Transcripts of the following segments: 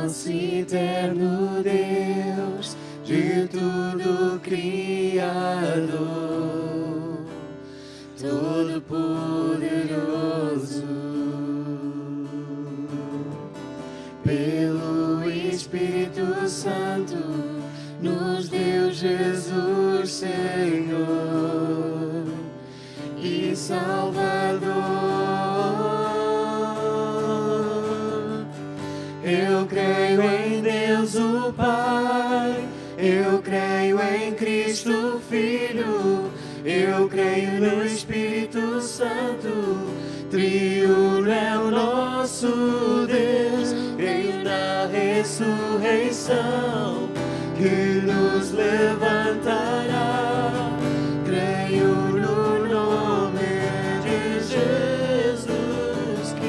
nosso eterno Deus, de tudo Criador, Todo-Poderoso, pelo Espírito Santo, nos deu Jesus, Senhor e Salvador. Eu creio em Deus o Pai, eu creio em Cristo Filho, eu creio no Espírito Santo, triuno é o nosso Deus, creio na ressurreição que nos levantará, creio no nome de Jesus Cristo.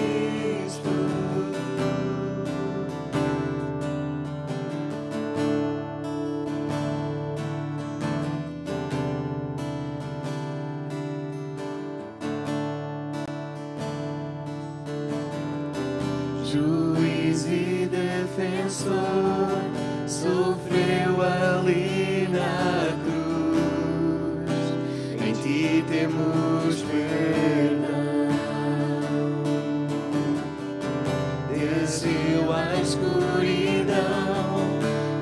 Juiz e defensor, sofreu ali na cruz, em ti temos perdão. Desceu a escuridão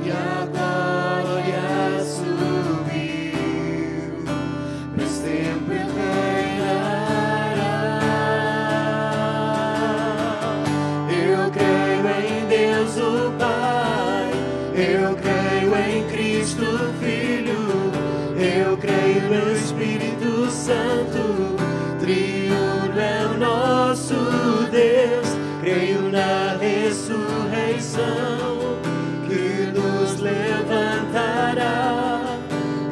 e a glória subiu, para sempre reinará. Eu creio em Deus o Pai, eu creio em Cristo Filho, eu creio no Espírito Santo, triuno é o nosso Deus, creio na ressurreição que nos levantará,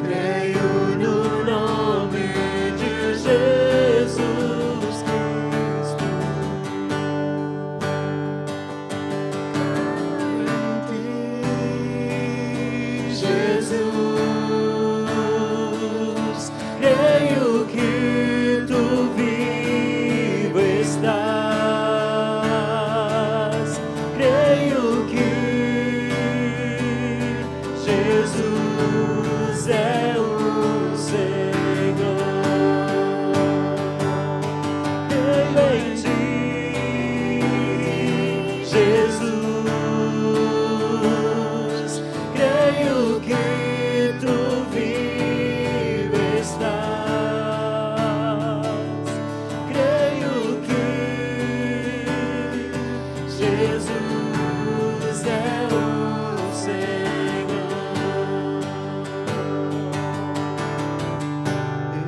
creio no nome de Jesus Cristo. Jesus, creio que tu vivo estás, creio que Jesus é o Senhor, creio em ti, Jesus, creio que tu vivo estás, creio que Jesus é o Senhor.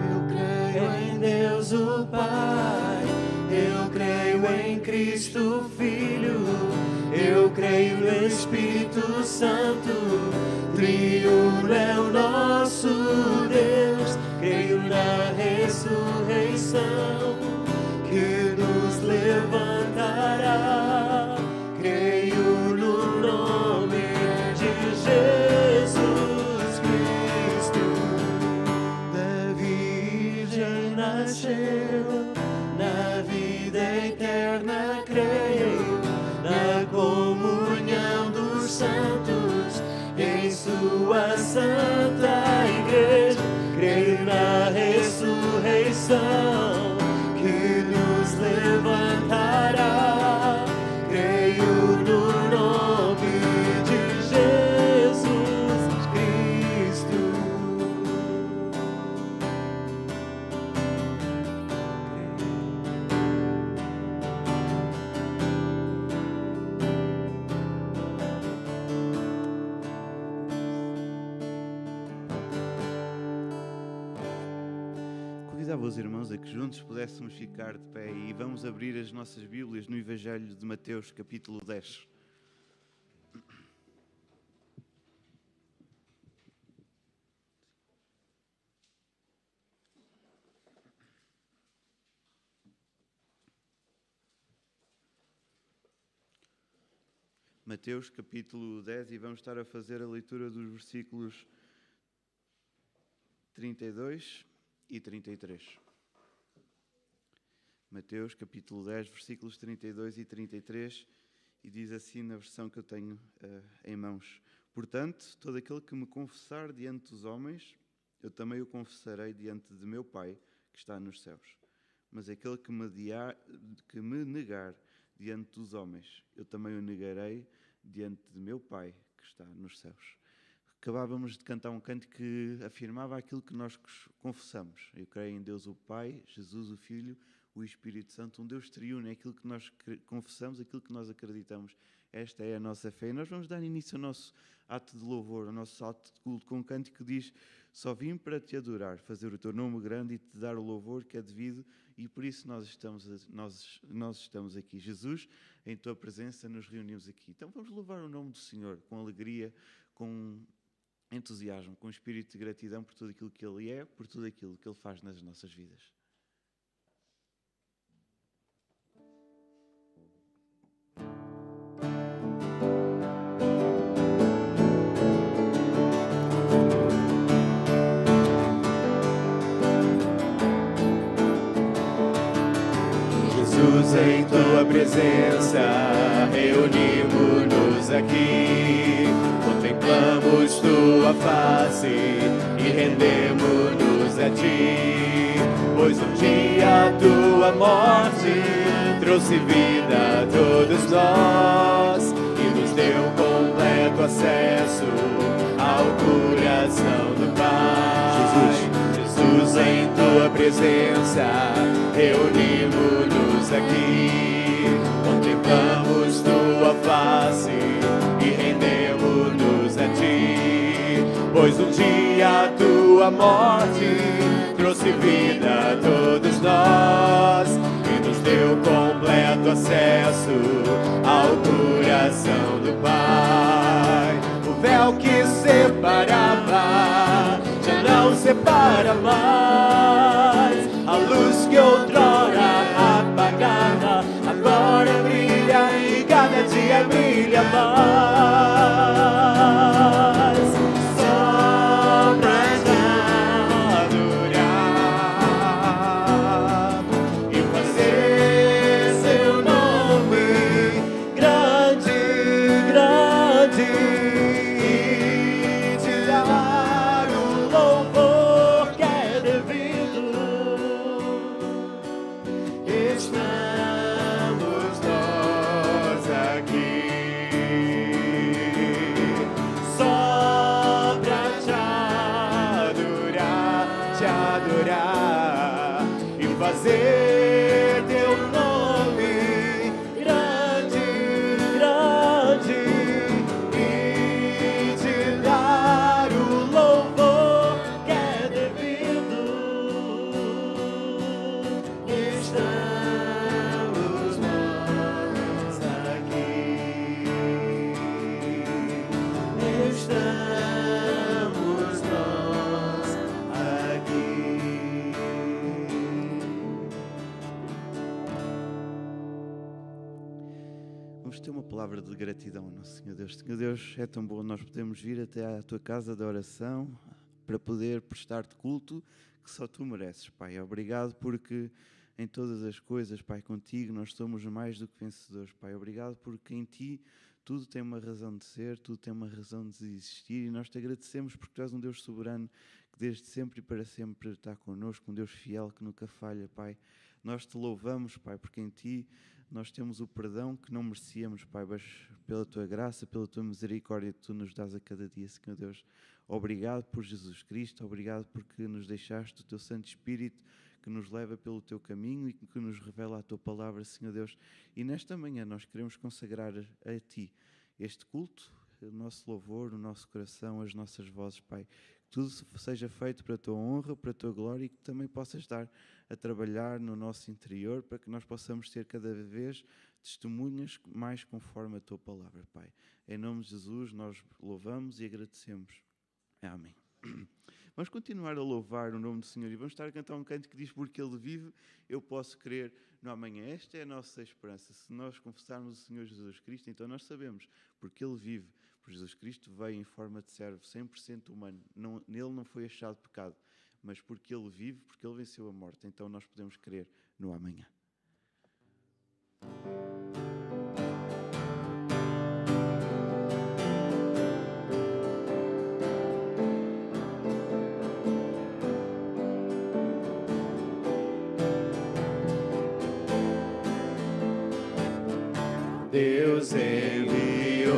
Eu creio em Deus o Pai, eu creio em Cristo Filho, eu creio no Espírito Santo, triuno é o nosso Deus, creio na ressurreição que nos levantará, creio no nome de Jesus Cristo. Da Virgem nasceu, na vida eterna creio, na comunhão dos santos, em sua santa igreja, creio na ressurreição que nos levantará, creio no nome de Jesus Cristo. Convidava os irmãos a que juntos pudéssemos ficar de pé e vamos abrir as nossas Bíblias no Evangelho de Mateus, capítulo 10. Mateus, capítulo 10, e vamos estar a fazer a leitura dos versículos 32 e 33. Mateus, capítulo 10, versículos 32 e 33, e diz assim na versão que eu tenho em mãos: Portanto, todo aquele que me confessar diante dos homens, eu também o confessarei diante de meu Pai que está nos céus. Mas aquele que me negar diante dos homens, eu também o negarei diante de meu Pai que está nos céus. Acabávamos de cantar um canto que afirmava aquilo que nós confessamos. Eu creio em Deus o Pai, Jesus o Filho, o Espírito Santo, um Deus triuno, é aquilo que nós confessamos, aquilo que nós acreditamos. Esta é a nossa fé. E nós vamos dar início ao nosso ato de louvor, ao nosso ato de culto, com um canto que diz: só vim para te adorar, fazer o teu nome grande e te dar o louvor que é devido, e por isso nós estamos aqui. Jesus, em tua presença nos reunimos aqui. Então vamos louvar o nome do Senhor com alegria, com entusiasmo, com espírito de gratidão por tudo aquilo que Ele é, por tudo aquilo que Ele faz nas nossas vidas. Jesus, em tua presença, reunimos-nos aqui, contemplamos tua face e rendemos-nos a ti, pois um dia a tua morte trouxe vida a todos nós e nos deu completo acesso ao coração do Pai. Jesus, em tua presença, reunimos-nos aqui, contemplamos tua face e rendemos-nos a ti, pois um dia a tua morte trouxe vida a todos nós e nos deu completo acesso ao coração do Pai. O véu que separava já não separa mais, a luz que outrora apagava agora brilha e cada dia brilha mais. Só pra te adorar e fazer seu nome grande, grande, e te dar o louvor que é devido. Estamos nós aqui só pra te adorar e fazer teu nome grande, grande, e te dar o louvor que é devido. Estamos nós aqui, estamos nós aqui. Vamos ter uma palavra de gratidão ao nosso Senhor Deus. Senhor Deus, é tão bom nós podermos vir até à tua casa de oração para poder prestar-te culto que só tu mereces, Pai. Obrigado porque em todas as coisas, Pai, contigo nós somos mais do que vencedores, Pai. Obrigado porque em ti tudo tem uma razão de ser, tudo tem uma razão de existir, e nós te agradecemos porque tu és um Deus soberano que desde sempre e para sempre está connosco, um Deus fiel que nunca falha, Pai. Nós te louvamos, Pai, porque em ti nós temos o perdão que não merecíamos, Pai, mas pela tua graça, pela tua misericórdia que tu nos dás a cada dia, Senhor Deus. Obrigado por Jesus Cristo, obrigado porque nos deixaste o teu Santo Espírito que nos leva pelo teu caminho e que nos revela a tua palavra, Senhor Deus. E nesta manhã nós queremos consagrar a ti este culto, o nosso louvor, o nosso coração, as nossas vozes, Pai. Que tudo seja feito para a tua honra, para a tua glória, e que também possas estar a trabalhar no nosso interior para que nós possamos ter cada vez testemunhas mais conforme a tua palavra, Pai. Em nome de Jesus nós louvamos e agradecemos. Amém. Vamos continuar a louvar o nome do Senhor e vamos estar a cantar um canto que diz: porque Ele vive, eu posso crer no amanhã. Esta é a nossa esperança. Se nós confessarmos o Senhor Jesus Cristo, então nós sabemos, porque Ele vive, porque Jesus Cristo veio em forma de servo, 100% humano. Nele não foi achado pecado, mas porque Ele vive, porque Ele venceu a morte, então nós podemos crer no amanhã. Deus enviou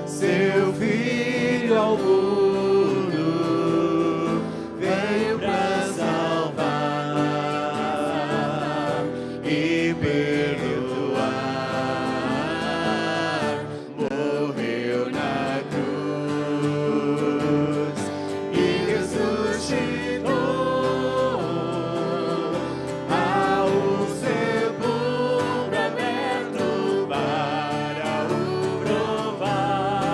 seu Filho ao mundo, veio para salvar e perdoar. Morreu na cruz e ressuscitou. Há um sepulcro aberto para o provar,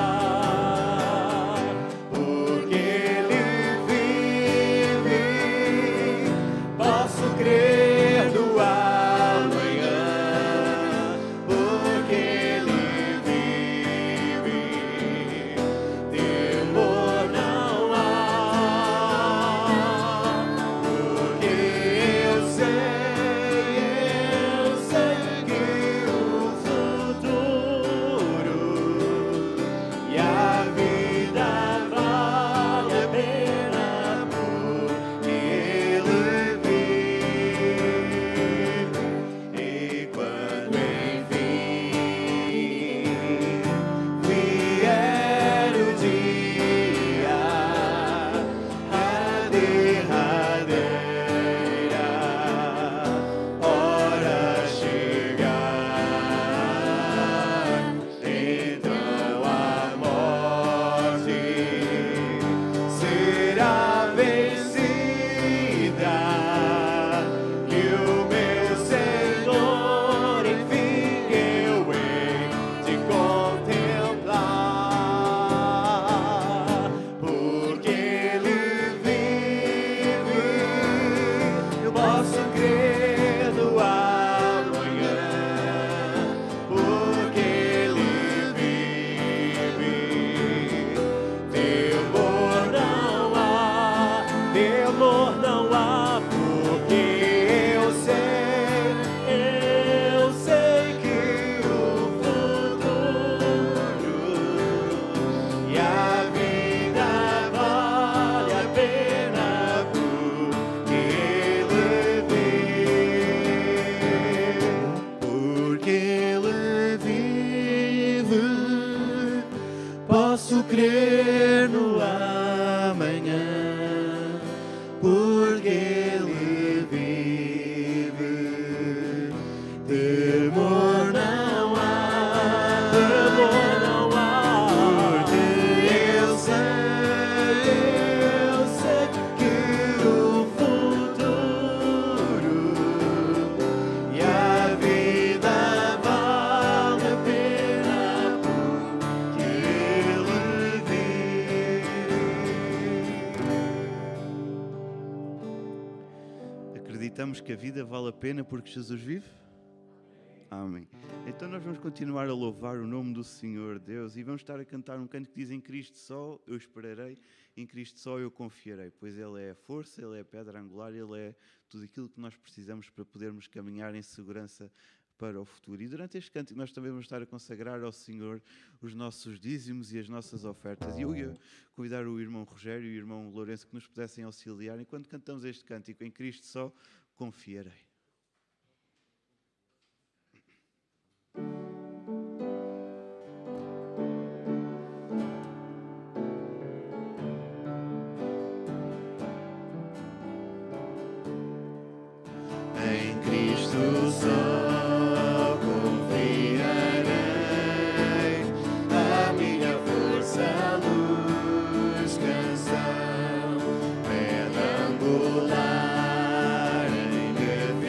porque Ele vive. Posso crer no amanhã, porque Ele vive. Temor não há, porque eu sei que o futuro e a vida vale a pena, porque Ele vive. E quando enfim vier o dia, a derradeira hora chegar, então a morte será vencida e o meu Senhor, enfim, eu hei de contemplar, porque Ele vive. Eu posso crer no amanhã, porque Ele vive. Temor não há, porque eu sei que o futuro e a vida vale a pena, porque Ele vive. Porque Ele vive, posso crer no amanhã, porque Ele vive. Temor não há, porque eu sei que o futuro e a vida vale a pena, porque Ele vive. Acreditamos que a vida vale a pena porque Jesus vive? Amém. Então nós vamos continuar a louvar o nome do Senhor Deus e vamos estar a cantar um canto que diz: em Cristo só eu esperarei, em Cristo só eu confiarei, pois Ele é a força, Ele é a pedra angular, Ele é tudo aquilo que nós precisamos para podermos caminhar em segurança para o futuro. E durante este cântico nós também vamos estar a consagrar ao Senhor os nossos dízimos e as nossas ofertas. E eu ia convidar o irmão Rogério e o irmão Lourenço que nos pudessem auxiliar enquanto cantamos este cântico: em Cristo só confiarei. Em Cristo só confiarei, a minha força, luz, canção, pedra angular em defesa.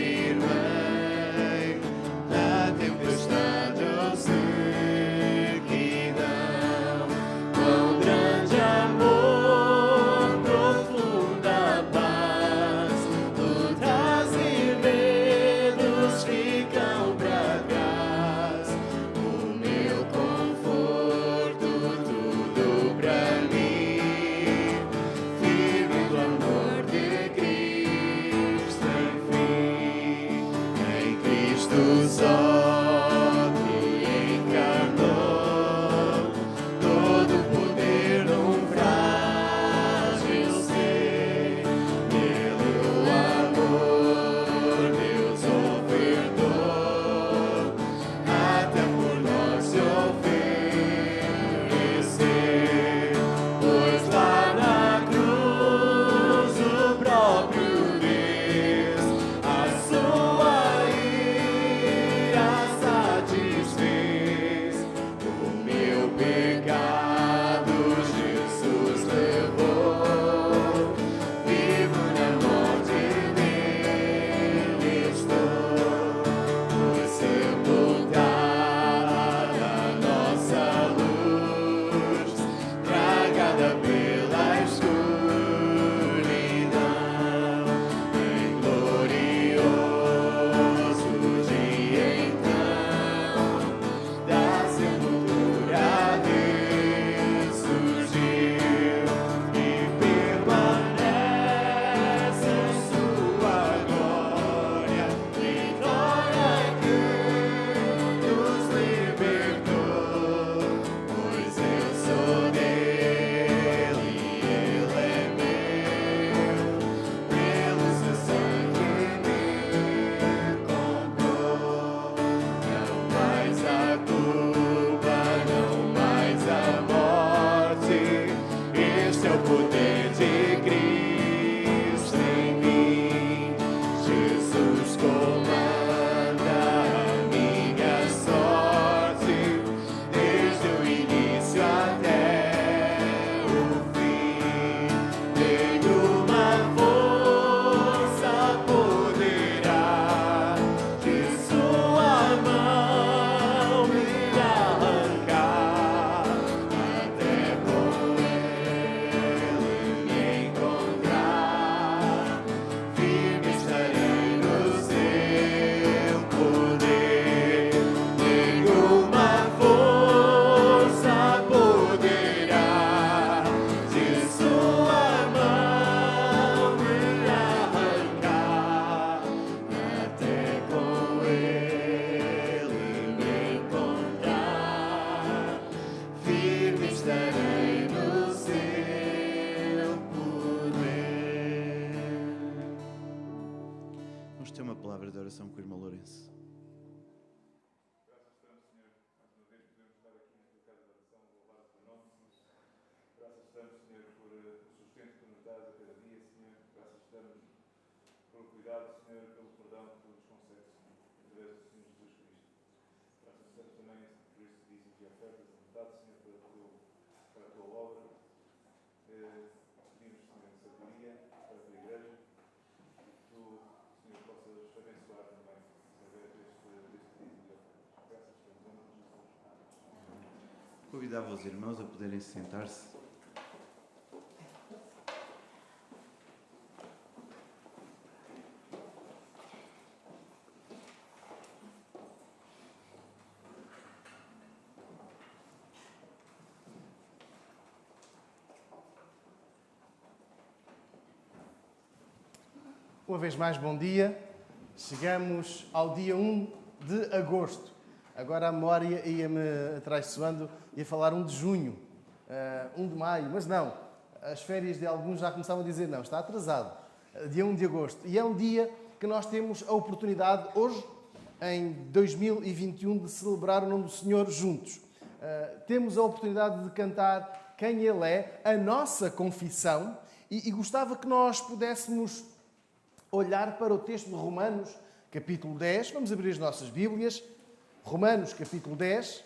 oração com o irmão Lourenço. Convidava os irmãos a poderem sentar-se. Uma vez mais, bom dia. Chegamos ao dia 1 de agosto. Agora a memória ia-me atraiçoando, ia falar 1 de junho, 1 de maio, mas não. As férias de alguns já começavam a dizer não, está atrasado. Dia 1 de agosto. E é um dia que nós temos a oportunidade, hoje, em 2021, de celebrar o nome do Senhor juntos. Temos a oportunidade de cantar quem Ele é, a nossa confissão, e gostava que nós pudéssemos olhar para o texto de Romanos, capítulo 10. Vamos abrir as nossas Bíblias. Romanos, capítulo 10.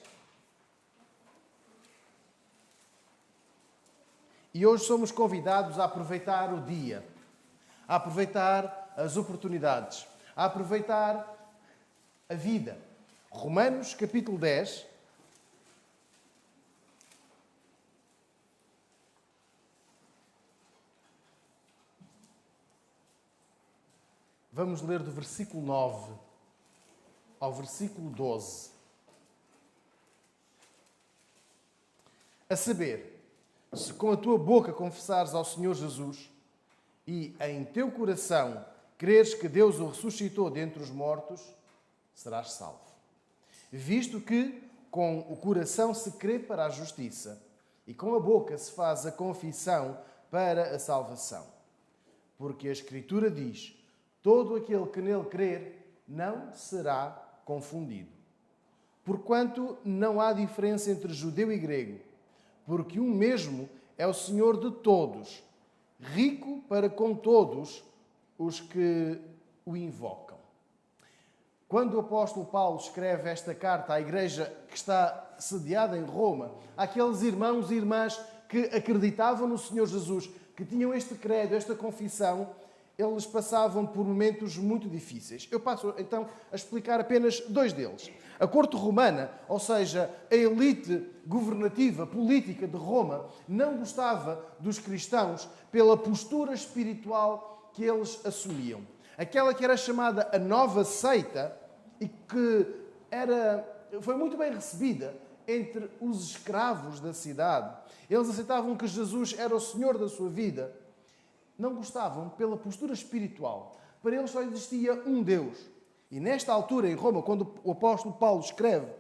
E hoje somos convidados a aproveitar o dia, a aproveitar as oportunidades, a aproveitar a vida. Romanos, capítulo 10. Vamos ler do versículo 9 ao versículo 12. A saber, se com a tua boca confessares ao Senhor Jesus e em teu coração creres que Deus o ressuscitou dentre os mortos, serás salvo. Visto que com o coração se crê para a justiça e com a boca se faz a confissão para a salvação. Porque a Escritura diz: todo aquele que nele crer não será confundido. Porquanto não há diferença entre judeu e grego, porque um mesmo é o Senhor de todos, rico para com todos os que o invocam. Quando o apóstolo Paulo escreve esta carta à igreja que está sediada em Roma, àqueles irmãos e irmãs que acreditavam no Senhor Jesus, que tinham este credo, esta confissão, eles passavam por momentos muito difíceis. Eu passo, então, a explicar apenas 2 deles. A corte romana, ou seja, a elite governativa, política de Roma, não gostava dos cristãos pela postura espiritual que eles assumiam. Aquela que era chamada a nova seita e que foi muito bem recebida entre os escravos da cidade. Eles aceitavam que Jesus era o Senhor da sua vida. Não gostavam pela postura espiritual. Para eles só existia um Deus. E nesta altura, em Roma, quando o apóstolo Paulo escreve,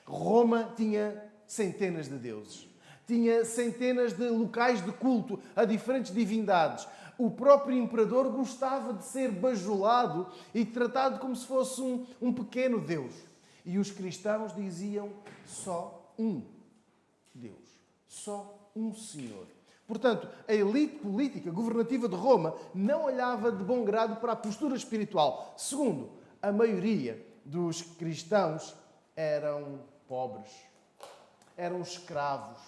Roma tinha centenas de deuses. Tinha centenas de locais de culto a diferentes divindades. O próprio imperador gostava de ser bajulado e tratado como se fosse um pequeno Deus. E os cristãos diziam só um Deus. Só um Senhor. Portanto, a elite política governativa de Roma não olhava de bom grado para a postura espiritual. Segundo, a maioria dos cristãos eram pobres, eram escravos,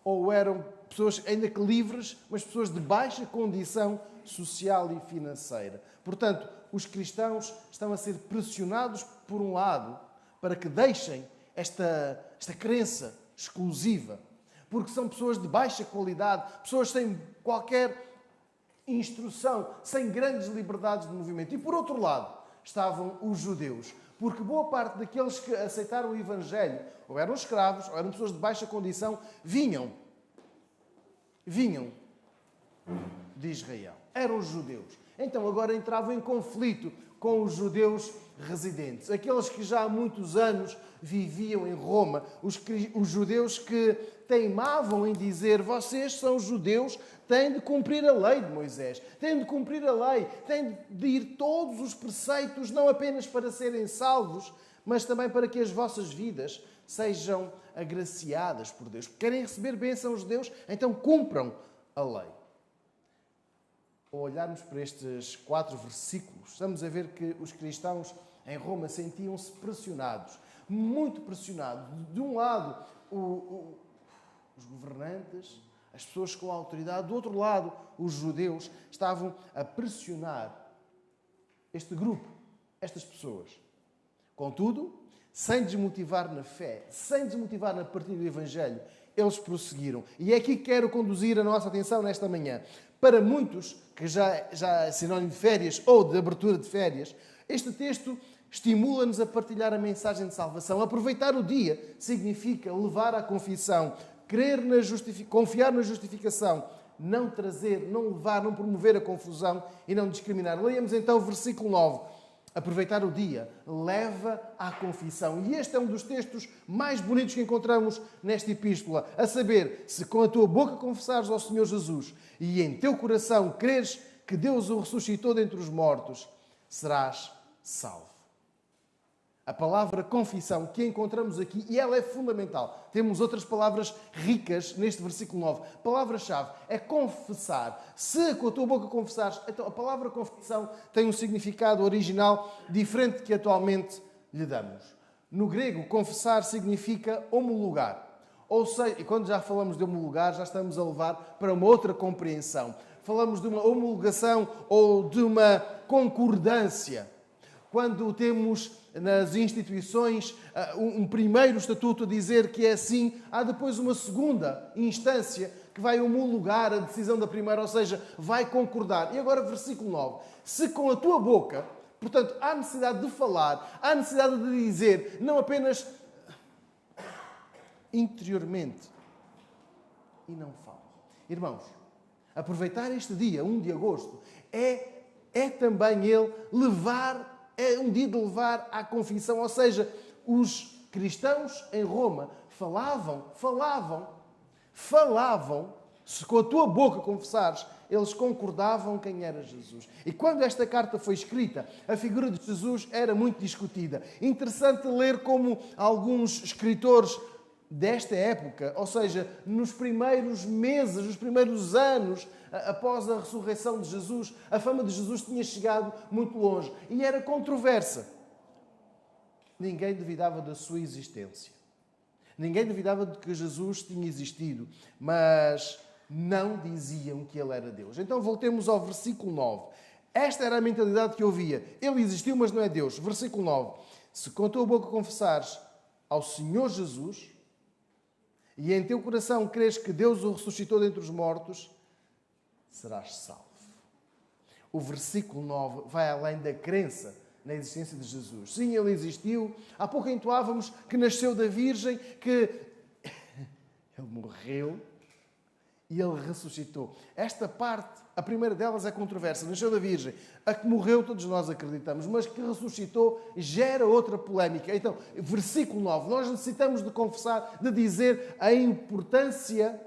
ou eram pessoas ainda que livres, mas pessoas de baixa condição social e financeira. Portanto, os cristãos estão a ser pressionados por um lado para que deixem esta crença exclusiva, porque são pessoas de baixa qualidade, pessoas sem qualquer instrução, sem grandes liberdades de movimento. E, por outro lado, estavam os judeus, porque boa parte daqueles que aceitaram o Evangelho, ou eram escravos, ou eram pessoas de baixa condição, vinham de Israel. Eram os judeus. Então, agora entravam em conflito com os judeus residentes, aqueles que já há muitos anos viviam em Roma, os judeus que teimavam em dizer: vocês são judeus, têm de cumprir a lei de Moisés, têm de cumprir a lei, têm de ir todos os preceitos, não apenas para serem salvos, mas também para que as vossas vidas sejam agraciadas por Deus. Querem receber bênçãos de Deus? Então cumpram a lei. Ao olharmos para estes 4 versículos, estamos a ver que os cristãos em Roma sentiam-se pressionados, muito pressionados. De um lado, os governantes, as pessoas com autoridade; do outro lado, os judeus estavam a pressionar este grupo, estas pessoas. Contudo, sem desmotivar na fé, sem desmotivar na partilha do Evangelho, eles prosseguiram. E é aqui que quero conduzir a nossa atenção nesta manhã. Para muitos, que já é sinónimo de férias ou de abertura de férias, este texto estimula-nos a partilhar a mensagem de salvação. Aproveitar o dia significa levar à confissão, confiar na justificação, não trazer, não levar, não promover a confusão e não discriminar. Leiamos então o versículo 9. Aproveitar o dia leva à confissão. E este é um dos textos mais bonitos que encontramos nesta epístola. A saber, se com a tua boca confessares ao Senhor Jesus e em teu coração creres que Deus o ressuscitou dentre os mortos, serás salvo. A palavra confissão que encontramos aqui, e ela é fundamental. Temos outras palavras ricas neste versículo 9. A palavra-chave é confessar. Se com a tua boca confessares, então a palavra confissão tem um significado original diferente que atualmente lhe damos. No grego, confessar significa homologar. Ou seja, e quando já falamos de homologar, já estamos a levar para uma outra compreensão. Falamos de uma homologação ou de uma concordância. Quando temos nas instituições um primeiro estatuto a dizer que é assim, há depois uma segunda instância que vai homologar a decisão da primeira, ou seja, vai concordar. E agora, versículo 9. Se com a tua boca, portanto, há necessidade de falar, há necessidade de dizer, não apenas interiormente, e não fala. Irmãos, aproveitar este dia, 1 de agosto, é também ele levar... É um dia de levar à confissão, ou seja, os cristãos em Roma falavam. Se com a tua boca confessares, eles concordavam quem era Jesus. E quando esta carta foi escrita, a figura de Jesus era muito discutida. Interessante ler como alguns escritores desta época, ou seja, nos primeiros meses, nos primeiros anos após a ressurreição de Jesus, a fama de Jesus tinha chegado muito longe e era controversa. Ninguém duvidava da sua existência. Ninguém duvidava de que Jesus tinha existido, mas não diziam que ele era Deus. Então voltemos ao versículo 9. Esta era a mentalidade que eu via. Ele existiu, mas não é Deus. Versículo 9. Se com a tua boca confessares ao Senhor Jesus e em teu coração creres que Deus o ressuscitou dentre os mortos, serás salvo. O versículo 9 vai além da crença na existência de Jesus. Sim, ele existiu. Há pouco entoávamos que nasceu da Virgem, que ele morreu e ele ressuscitou. Esta parte, a primeira delas é controversa. Nasceu da Virgem. A que morreu, todos nós acreditamos, mas que ressuscitou gera outra polémica. Então, versículo 9. Nós necessitamos de confessar, de dizer a importância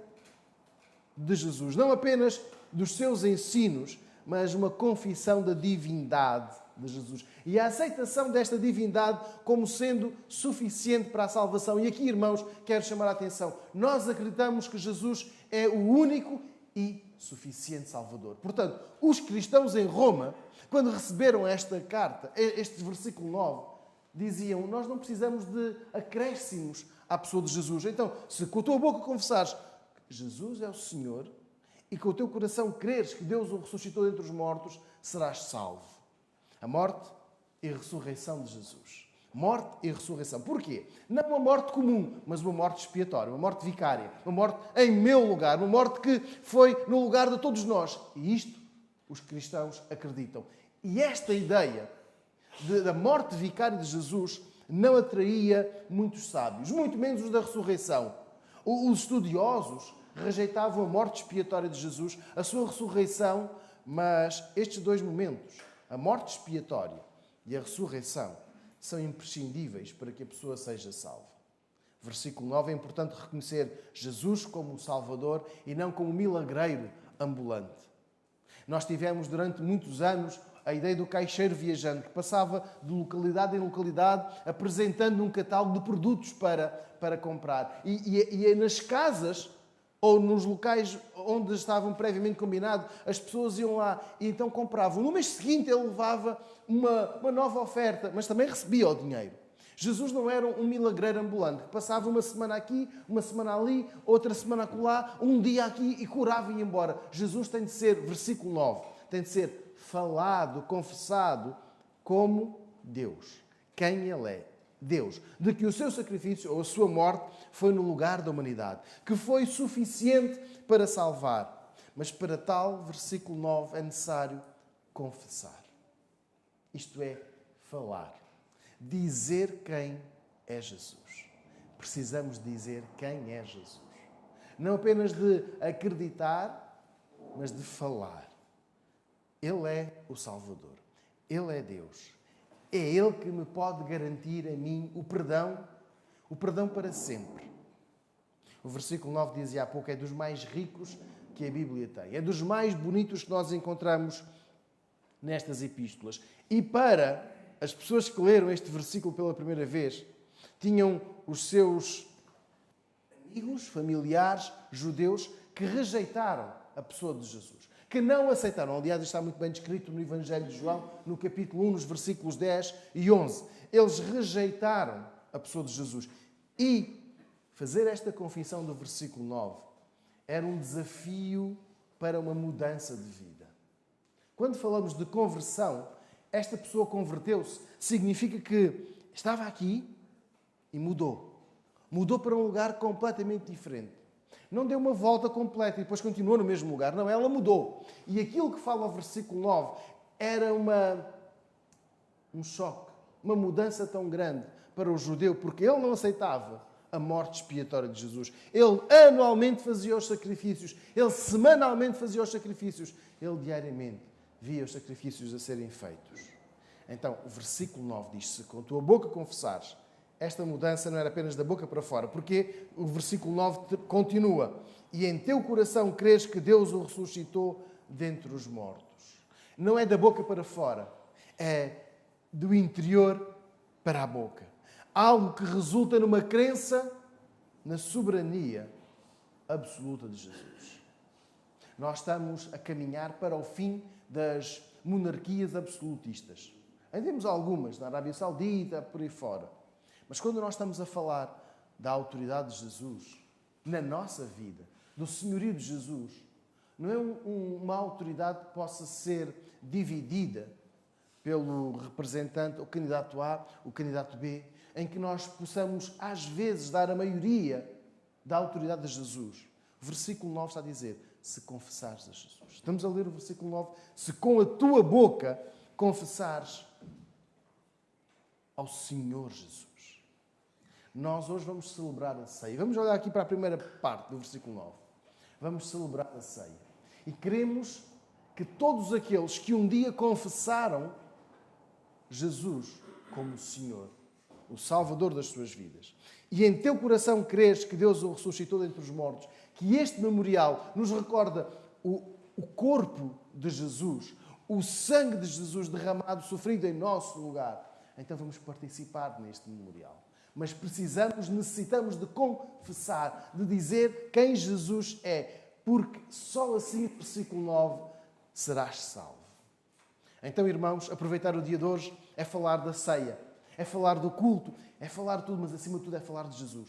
de Jesus. Não apenas dos seus ensinos, mas uma confissão da divindade de Jesus. E a aceitação desta divindade como sendo suficiente para a salvação. E aqui, irmãos, quero chamar a atenção. Nós acreditamos que Jesus é o único e suficiente Salvador. Portanto, os cristãos em Roma, quando receberam esta carta, este versículo 9, diziam: nós não precisamos de acréscimos à pessoa de Jesus. Então, se com a tua boca confessares que Jesus é o Senhor e com o teu coração creres que Deus o ressuscitou dentre os mortos, serás salvo. A morte e a ressurreição de Jesus. Morte e ressurreição. Porquê? Não uma morte comum, mas uma morte expiatória, uma morte vicária, uma morte em meu lugar, uma morte que foi no lugar de todos nós. E isto os cristãos acreditam. E esta ideia da morte vicária de Jesus não atraía muitos sábios, muito menos os da ressurreição. Os estudiosos rejeitavam a morte expiatória de Jesus, a sua ressurreição, mas estes dois momentos, a morte expiatória e a ressurreição são imprescindíveis para que a pessoa seja salva. Versículo 9, é importante reconhecer Jesus como o Salvador e não como um milagreiro ambulante. Nós tivemos durante muitos anos a ideia do caixeiro viajante, que passava de localidade em localidade apresentando um catálogo de produtos para comprar. E nas casas ou nos locais onde estavam previamente combinados, as pessoas iam lá e então compravam. No mês seguinte ele levava uma nova oferta, mas também recebia o dinheiro. Jesus não era um milagreiro ambulante, que passava uma semana aqui, uma semana ali, outra semana acolá, um dia aqui e curava e ia embora. Jesus tem de ser, versículo 9, tem de ser falado, confessado como Deus. Quem Ele é? Deus. De que o seu sacrifício ou a sua morte foi no lugar da humanidade, que foi suficiente para salvar. Mas para tal, versículo 9, é necessário confessar. Isto é, falar. Dizer quem é Jesus. Precisamos dizer quem é Jesus. Não apenas de acreditar, mas de falar. Ele é o Salvador. Ele é Deus. É Ele que me pode garantir a mim o perdão para sempre. O versículo 9 dizia há pouco, é dos mais ricos que a Bíblia tem. É dos mais bonitos que nós encontramos nestas epístolas. E para as pessoas que leram este versículo pela primeira vez, tinham os seus amigos, familiares, judeus, que rejeitaram a pessoa de Jesus, que não aceitaram. Aliás, está muito bem descrito no Evangelho de João, no capítulo 1, nos versículos 10 e 11. Eles rejeitaram a pessoa de Jesus. E fazer esta confissão do versículo 9 era um desafio para uma mudança de vida. Quando falamos de conversão, esta pessoa converteu-se, significa que estava aqui e mudou. Mudou para um lugar completamente diferente. Não deu uma volta completa e depois continuou no mesmo lugar. Não, ela mudou. E aquilo que fala o versículo 9 era um choque, uma mudança tão grande para o judeu, porque ele não aceitava a morte expiatória de Jesus. Ele anualmente fazia os sacrifícios, ele semanalmente fazia os sacrifícios, ele diariamente via os sacrifícios a serem feitos. Então, o versículo 9 diz: se com a tua boca confessares, esta mudança não era apenas da boca para fora, porque o versículo 9 continua: e em teu coração creres que Deus o ressuscitou dentre os mortos. Não é da boca para fora, é do interior para a boca. Algo que resulta numa crença na soberania absoluta de Jesus. Nós estamos a caminhar para o fim das monarquias absolutistas. Ainda temos algumas, na Arábia Saudita, por aí fora. Mas quando nós estamos a falar da autoridade de Jesus na nossa vida, do senhorio de Jesus, não é uma autoridade que possa ser dividida pelo representante, o candidato A, o candidato B, em que nós possamos, às vezes, dar a maioria da autoridade de Jesus. O versículo 9 está a dizer: se confessares a Jesus. Estamos a ler o versículo 9. Se com a tua boca confessares ao Senhor Jesus. Nós hoje vamos celebrar a ceia. Vamos olhar aqui para a primeira parte do versículo 9. Vamos celebrar a ceia. E queremos que todos aqueles que um dia confessaram Jesus como o Senhor, o Salvador das suas vidas, e em teu coração creres que Deus o ressuscitou dentre os mortos, que este memorial nos recorda o corpo de Jesus, o sangue de Jesus derramado, sofrido em nosso lugar, então vamos participar neste memorial. Mas necessitamos de confessar, de dizer quem Jesus é, porque só assim, versículo 9, serás salvo. Então, irmãos, aproveitar o dia de hoje é falar da ceia, é falar do culto, é falar de tudo, mas acima de tudo é falar de Jesus.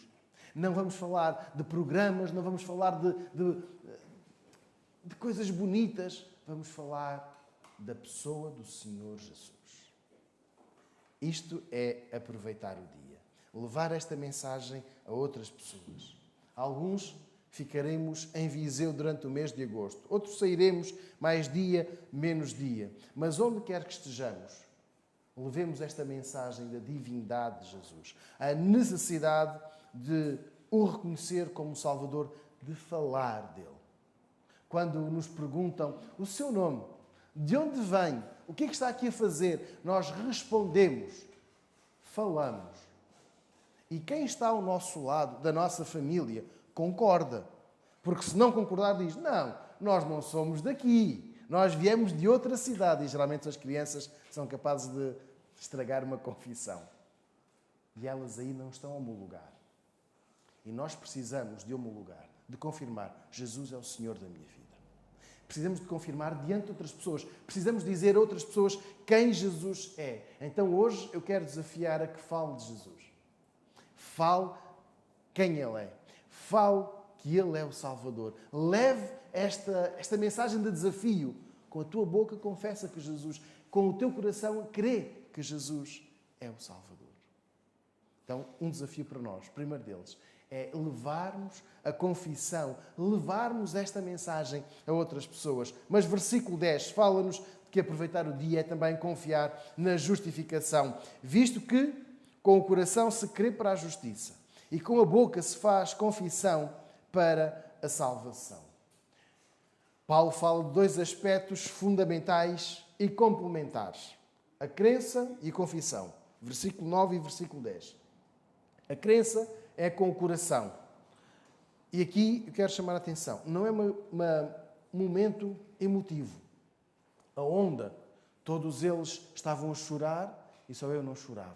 Não vamos falar de programas, não vamos falar de coisas bonitas, vamos falar da pessoa do Senhor Jesus. Isto é aproveitar o dia. Levar esta mensagem a outras pessoas. Alguns ficaremos em Viseu durante o mês de agosto. Outros sairemos mais dia, menos dia. Mas onde quer que estejamos, levemos esta mensagem da divindade de Jesus. A necessidade de o reconhecer como Salvador, de falar dele. Quando nos perguntam o seu nome, de onde vem, O que é que está aqui a fazer? Nós respondemos, falamos. E quem está ao nosso lado, da nossa família, concorda. Porque se não concordar, diz, não, nós não somos daqui. Nós viemos de outra cidade. E geralmente as crianças são capazes de estragar uma confissão. E elas aí não estão a homologar. E nós precisamos de homologar, de confirmar, Jesus é o Senhor da minha vida. Precisamos de confirmar diante de outras pessoas. Precisamos dizer a outras pessoas quem Jesus é. Então hoje eu quero desafiar a que fale de Jesus. Fale quem Ele é. Fale que Ele é o Salvador. Leve esta mensagem de desafio. Com a tua boca confessa que Jesus, com o teu coração crê que Jesus é o Salvador. Então, um desafio para nós, o primeiro deles, é levarmos a confissão, levarmos esta mensagem a outras pessoas. Mas versículo 10 fala-nos que aproveitar o dia é também confiar na justificação, visto que com o coração se crê para a justiça e com a boca se faz confissão para a salvação. Paulo fala de dois aspectos fundamentais e complementares: a crença e a confissão. Versículo 9 e versículo 10. A crença é com o coração. E aqui eu quero chamar a atenção. Não é um momento emotivo. A onda, todos eles estavam a chorar e só eu não chorava.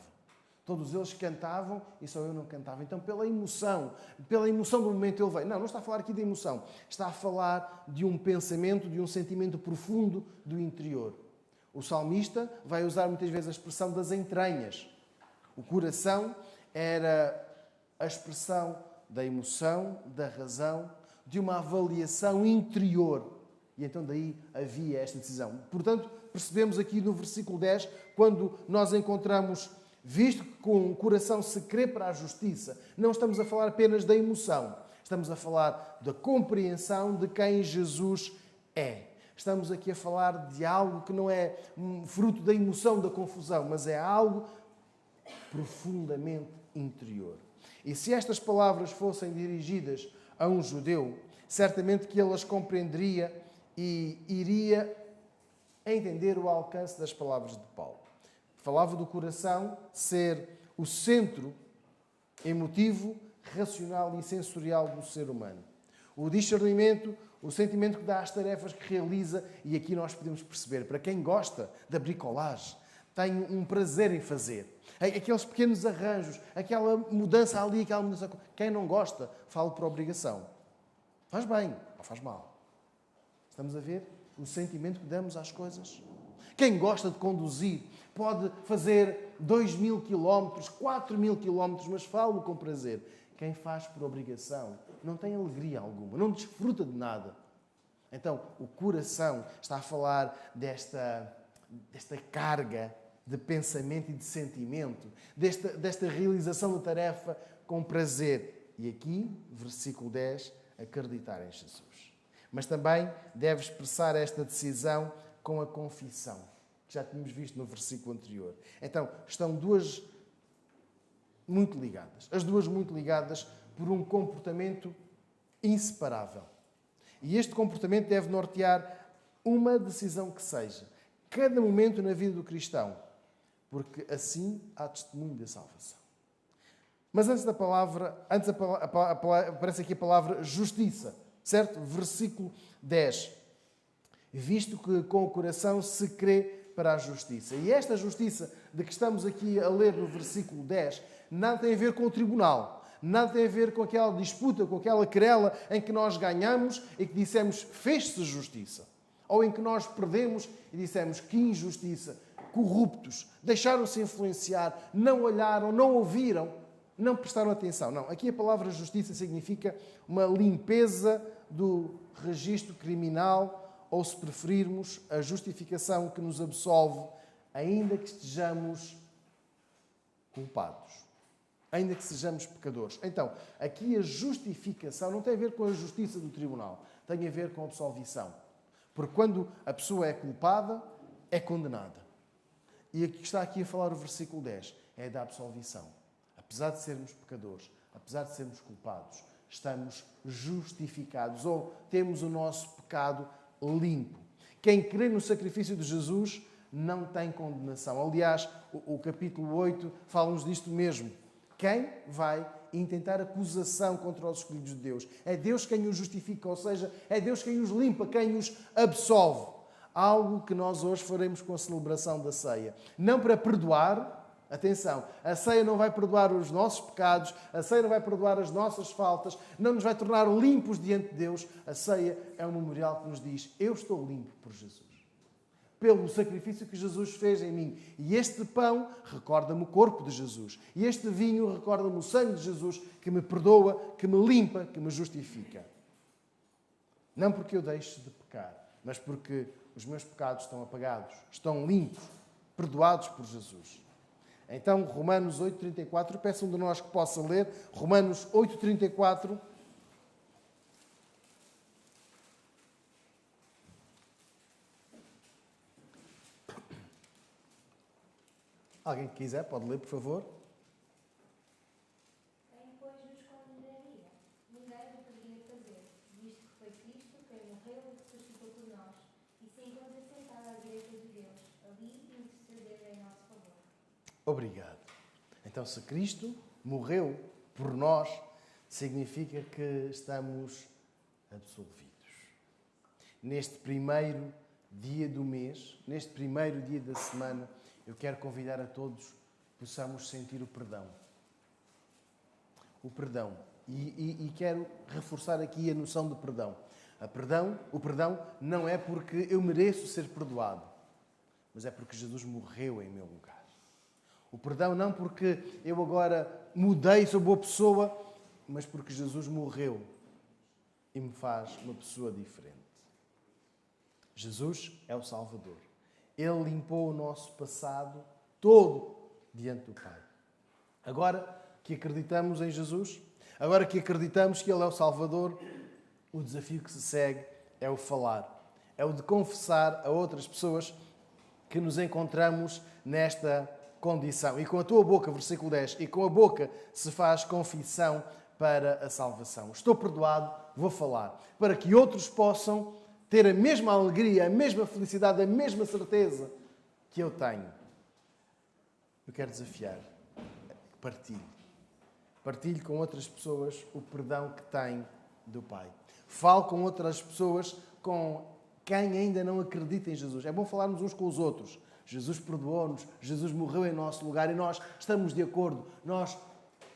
Todos eles cantavam e só eu não cantava. Então, pela emoção do momento ele veio. Não está a falar aqui de emoção. Está a falar de um pensamento, de um sentimento profundo do interior. O salmista vai usar muitas vezes a expressão das entranhas. O coração era a expressão da emoção, da razão, de uma avaliação interior. E então daí havia esta decisão. Portanto, percebemos aqui no versículo 10, quando nós encontramos, visto que com o coração se crê para a justiça, não estamos a falar apenas da emoção, estamos a falar da compreensão de quem Jesus é. Estamos aqui a falar de algo que não é fruto da emoção, da confusão, mas é algo profundamente interior. E se estas palavras fossem dirigidas a um judeu, certamente que ele as compreenderia e iria entender o alcance das palavras de Paulo. Falava do coração ser o centro emotivo, racional e sensorial do ser humano. O discernimento, o sentimento que dá às tarefas que realiza, e aqui nós podemos perceber, para quem gosta da bricolagem, tem um prazer em fazer. Aqueles pequenos arranjos, aquela mudança ali, aquela mudança... Quem não gosta, fala por obrigação. Faz bem ou faz mal. Estamos a ver o sentimento que damos às coisas? Quem gosta de conduzir pode fazer 2.000 quilómetros, 4.000 quilómetros, mas fala com prazer. Quem faz por obrigação não tem alegria alguma, não desfruta de nada. Então, o coração está a falar desta carga de pensamento e de sentimento, desta realização da tarefa com prazer. E aqui, versículo 10, acreditar em Jesus. Mas também deve expressar esta decisão com a confissão, que já tínhamos visto no versículo anterior. Então, estão duas muito ligadas. As duas muito ligadas por um comportamento inseparável. E este comportamento deve nortear uma decisão que seja, cada momento na vida do cristão, porque assim há testemunho da salvação. Mas antes aparece aqui a palavra justiça, certo? Versículo 10. Visto que com o coração se crê para a justiça. E esta justiça de que estamos aqui a ler no versículo 10, nada tem a ver com o tribunal, nada tem a ver com aquela disputa, com aquela querela em que nós ganhamos e que dissemos fez-se justiça. Ou em que nós perdemos e dissemos que injustiça, corruptos, deixaram-se influenciar, não olharam, não ouviram, não prestaram atenção. Não, aqui a palavra justiça significa uma limpeza do registro criminal, ou se preferirmos, a justificação que nos absolve, ainda que estejamos culpados, ainda que sejamos pecadores. Então, aqui a justificação não tem a ver com a justiça do tribunal, tem a ver com a absolvição. Porque quando a pessoa é culpada, é condenada. E aqui está aqui a falar o versículo 10, é da absolvição. Apesar de sermos pecadores, apesar de sermos culpados, estamos justificados, ou temos o nosso pecado limpo. Quem crê no sacrifício de Jesus não tem condenação. Aliás, o capítulo 8 fala-nos disto mesmo. Quem vai intentar acusação contra os escolhidos de Deus? É Deus quem os justifica, ou seja, é Deus quem os limpa, quem os absolve. Algo que nós hoje faremos com a celebração da ceia. Não para perdoar, atenção, a ceia não vai perdoar os nossos pecados, a ceia não vai perdoar as nossas faltas, não nos vai tornar limpos diante de Deus. A ceia é um memorial que nos diz: eu estou limpo por Jesus, pelo sacrifício que Jesus fez em mim. E este pão recorda-me o corpo de Jesus. E este vinho recorda-me o sangue de Jesus, que me perdoa, que me limpa, que me justifica. Não porque eu deixe de pecar, mas porque os meus pecados estão apagados, estão limpos, perdoados por Jesus. Então, Romanos 8,34, peço um de nós que possa ler. Romanos 8,34. Alguém que quiser pode ler, por favor. Quem, pois, nos condenaria? Ninguém o poderia fazer, visto que foi Cristo quem morreu e ressuscitou por nós, e se encontra sentado à direita de Deus, ali interceder em nosso favor. Obrigado. Então, se Cristo morreu por nós, significa que estamos absolvidos. Neste primeiro dia do mês, neste primeiro dia da semana, eu quero convidar a todos que possamos sentir o perdão. O perdão. E quero reforçar aqui a noção de perdão. O perdão não é porque eu mereço ser perdoado, mas é porque Jesus morreu em meu lugar. O perdão não porque eu agora mudei, sou boa pessoa, mas porque Jesus morreu e me faz uma pessoa diferente. Jesus é o Salvador. Ele limpou o nosso passado todo diante do Pai. Agora que acreditamos em Jesus, agora que acreditamos que Ele é o Salvador, o desafio que se segue é o falar. É o de confessar a outras pessoas que nos encontramos nesta condição. E com a tua boca, versículo 10, e com a boca se faz confissão para a salvação. Estou perdoado, vou falar. Para que outros possam ter a mesma alegria, a mesma felicidade, a mesma certeza que eu tenho. Eu quero desafiar. Partilhe. Partilhe com outras pessoas o perdão que tem do Pai. Fale com outras pessoas com quem ainda não acredita em Jesus. É bom falarmos uns com os outros. Jesus perdoou-nos, Jesus morreu em nosso lugar e nós estamos de acordo. Nós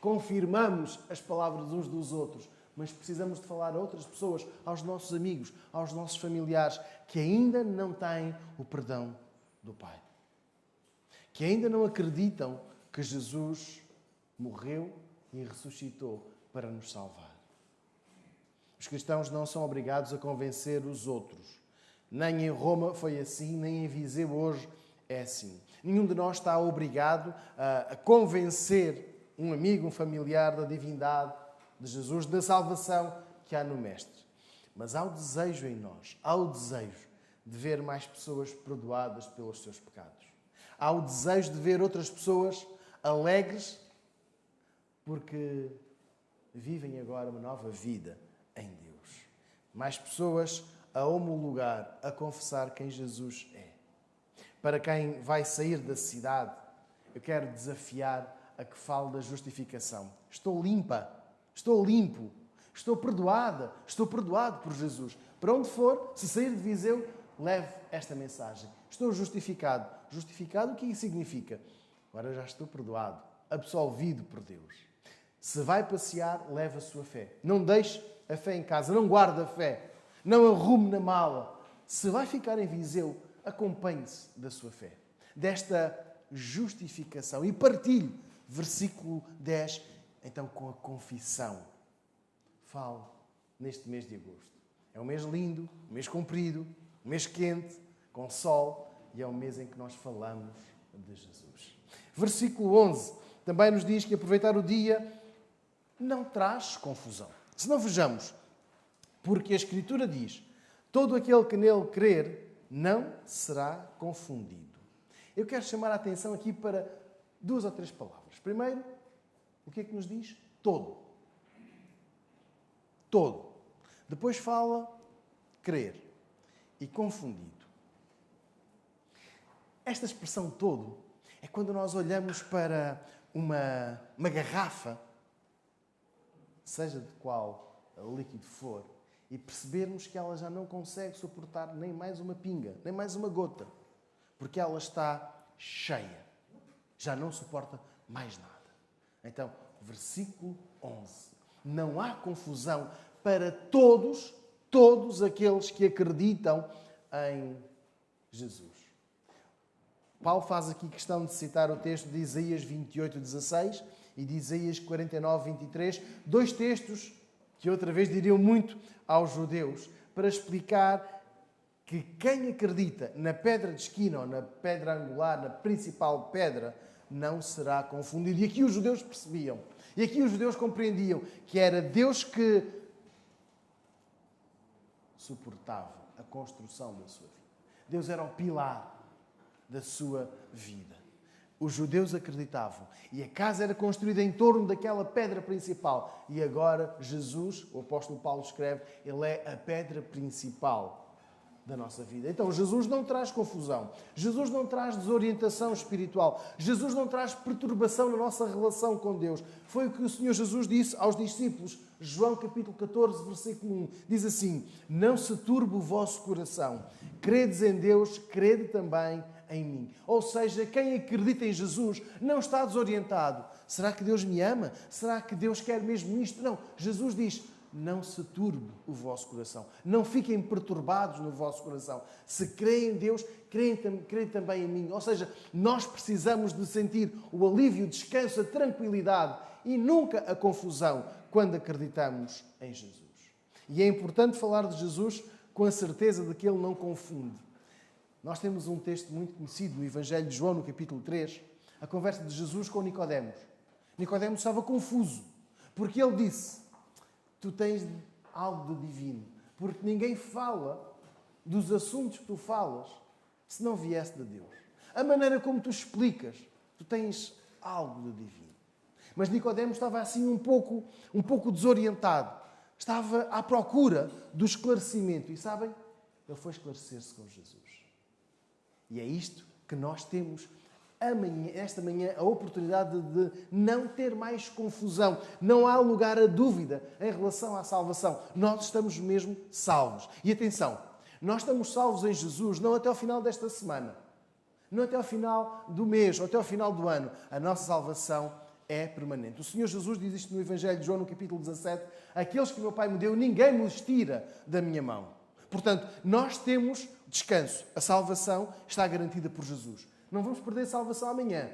confirmamos as palavras uns dos outros. Mas precisamos de falar a outras pessoas, aos nossos amigos, aos nossos familiares, que ainda não têm o perdão do Pai. Que ainda não acreditam que Jesus morreu e ressuscitou para nos salvar. Os cristãos não são obrigados a convencer os outros. Nem em Roma foi assim, nem em Viseu hoje é assim. Nenhum de nós está obrigado a convencer um amigo, um familiar da divindade de Jesus, da salvação que há no Mestre. Mas há o desejo em nós, há o desejo de ver mais pessoas perdoadas pelos seus pecados. Há o desejo de ver outras pessoas alegres porque vivem agora uma nova vida em Deus. Mais pessoas a homologar, a confessar quem Jesus é. Para quem vai sair da cidade, eu quero desafiar a que fale da justificação. Estou limpa. Estou limpo, estou perdoada, estou perdoado por Jesus. Para onde for, se sair de Viseu, leve esta mensagem. Estou justificado. Justificado, o que isso significa? Agora já estou perdoado, absolvido por Deus. Se vai passear, leve a sua fé. Não deixe a fé em casa, não guarde a fé, não arrume na mala. Se vai ficar em Viseu, acompanhe-se da sua fé, desta justificação e partilhe. Versículo 10. Então, com a confissão, fale neste mês de agosto. É um mês lindo, um mês comprido, um mês quente, com sol, e é um mês em que nós falamos de Jesus. Versículo 11 também nos diz que aproveitar o dia não traz confusão. Se não vejamos, porque a Escritura diz: todo aquele que nele crer não será confundido. Eu quero chamar a atenção aqui para 2 ou 3 palavras. Primeiro, o que é que nos diz? Todo. Todo. Depois fala crer e confundido. Esta expressão todo é quando nós olhamos para uma garrafa, seja de qual líquido for, e percebermos que ela já não consegue suportar nem mais uma pinga, nem mais uma gota, porque ela está cheia. Já não suporta mais nada. Então, versículo 11. Não há confusão para todos aqueles que acreditam em Jesus. Paulo faz aqui questão de citar o texto de Isaías 28:16 e de Isaías 49:23, dois textos que outra vez diriam muito aos judeus, para explicar que quem acredita na pedra de esquina ou na pedra angular, na principal pedra, não será confundido. E aqui os judeus percebiam, e aqui os judeus compreendiam que era Deus que suportava a construção da sua vida. Deus era o pilar da sua vida. Os judeus acreditavam. E a casa era construída em torno daquela pedra principal. E agora Jesus, o apóstolo Paulo escreve, ele é a pedra principal da nossa vida. Então Jesus não traz confusão. Jesus não traz desorientação espiritual. Jesus não traz perturbação na nossa relação com Deus. Foi o que o Senhor Jesus disse aos discípulos. João capítulo 14, versículo 1. Diz assim: não se turbe o vosso coração. Credes em Deus, crede também em mim. Ou seja, quem acredita em Jesus não está desorientado. Será que Deus me ama? Será que Deus quer mesmo isto? Não. Jesus diz: não se turbe o vosso coração. Não fiquem perturbados no vosso coração. Se creem em Deus, creem também em mim. Ou seja, nós precisamos de sentir o alívio, o descanso, a tranquilidade e nunca a confusão quando acreditamos em Jesus. E é importante falar de Jesus com a certeza de que Ele não confunde. Nós temos um texto muito conhecido no Evangelho de João, no capítulo 3, a conversa de Jesus com Nicodemos. Nicodemos estava confuso, porque ele disse: tu tens algo de divino, porque ninguém fala dos assuntos que tu falas se não viesse de Deus. A maneira como tu explicas, tu tens algo de divino. Mas Nicodemos estava assim um pouco desorientado. Estava à procura do esclarecimento. E sabem? Ele foi esclarecer-se com Jesus. E é isto que nós temos esta manhã a oportunidade de não ter mais confusão. Não há lugar a dúvida em relação à salvação. Nós estamos mesmo salvos. E atenção, nós estamos salvos em Jesus não até ao final desta semana, não até ao final do mês ou até ao final do ano. A nossa salvação é permanente. O Senhor Jesus diz isto no Evangelho de João, no capítulo 17: aqueles que o meu Pai me deu, ninguém me os tira da minha mão. Portanto, nós temos descanso. A salvação está garantida por Jesus. Não vamos perder a salvação amanhã.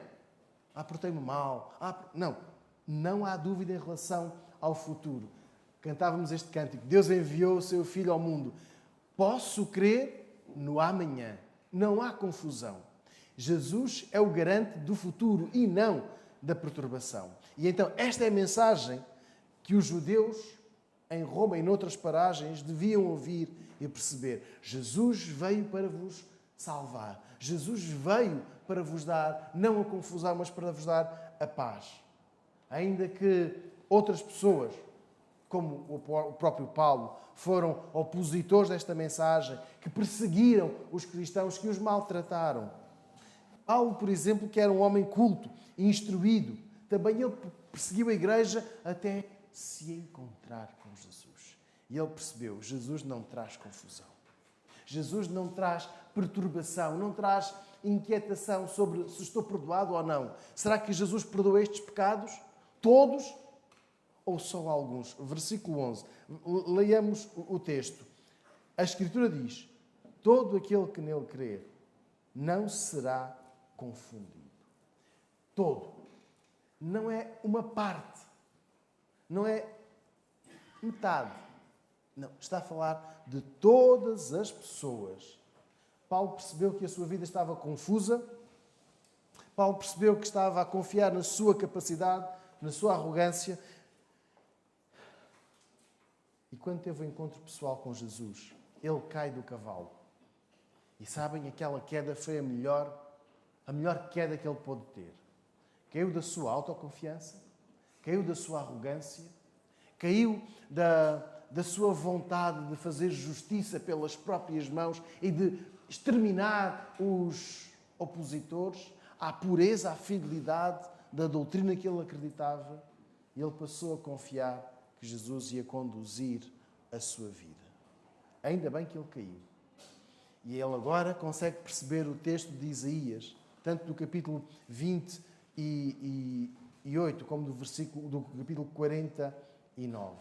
Portei-me mal. Não há dúvida em relação ao futuro. Cantávamos este cântico: Deus enviou o seu Filho ao mundo. Posso crer no amanhã. Não há confusão. Jesus é o garante do futuro e não da perturbação. E então, esta é a mensagem que os judeus em Roma e noutras paragens deviam ouvir e perceber. Jesus veio para vos salvar. Jesus veio para vos dar, não a confusão, mas para vos dar a paz. Ainda que outras pessoas, como o próprio Paulo, foram opositores desta mensagem, que perseguiram os cristãos, que os maltrataram. Paulo, por exemplo, que era um homem culto e instruído, também ele perseguiu a igreja até se encontrar com Jesus. E ele percebeu: Jesus não traz confusão. Jesus não traz perturbação, não traz inquietação sobre se estou perdoado ou não. Será que Jesus perdoa estes pecados? Todos? Ou só alguns? Versículo 11. Leiamos o texto. A Escritura diz: todo aquele que nele crer não será confundido. Todo. Não é uma parte. Não é metade. Não. Está a falar de todas as pessoas. Paulo percebeu que a sua vida estava confusa. Paulo percebeu que estava a confiar na sua capacidade, na sua arrogância. E quando teve o encontro pessoal com Jesus, ele cai do cavalo. E sabem, aquela queda foi a melhor queda que ele pôde ter. Caiu da sua autoconfiança, caiu da sua arrogância, caiu da sua vontade de fazer justiça pelas próprias mãos e de exterminar os opositores à pureza, à fidelidade da doutrina que ele acreditava, e ele passou a confiar que Jesus ia conduzir a sua vida. Ainda bem que ele caiu. E ele agora consegue perceber o texto de Isaías, tanto do capítulo 28 como do capítulo 49.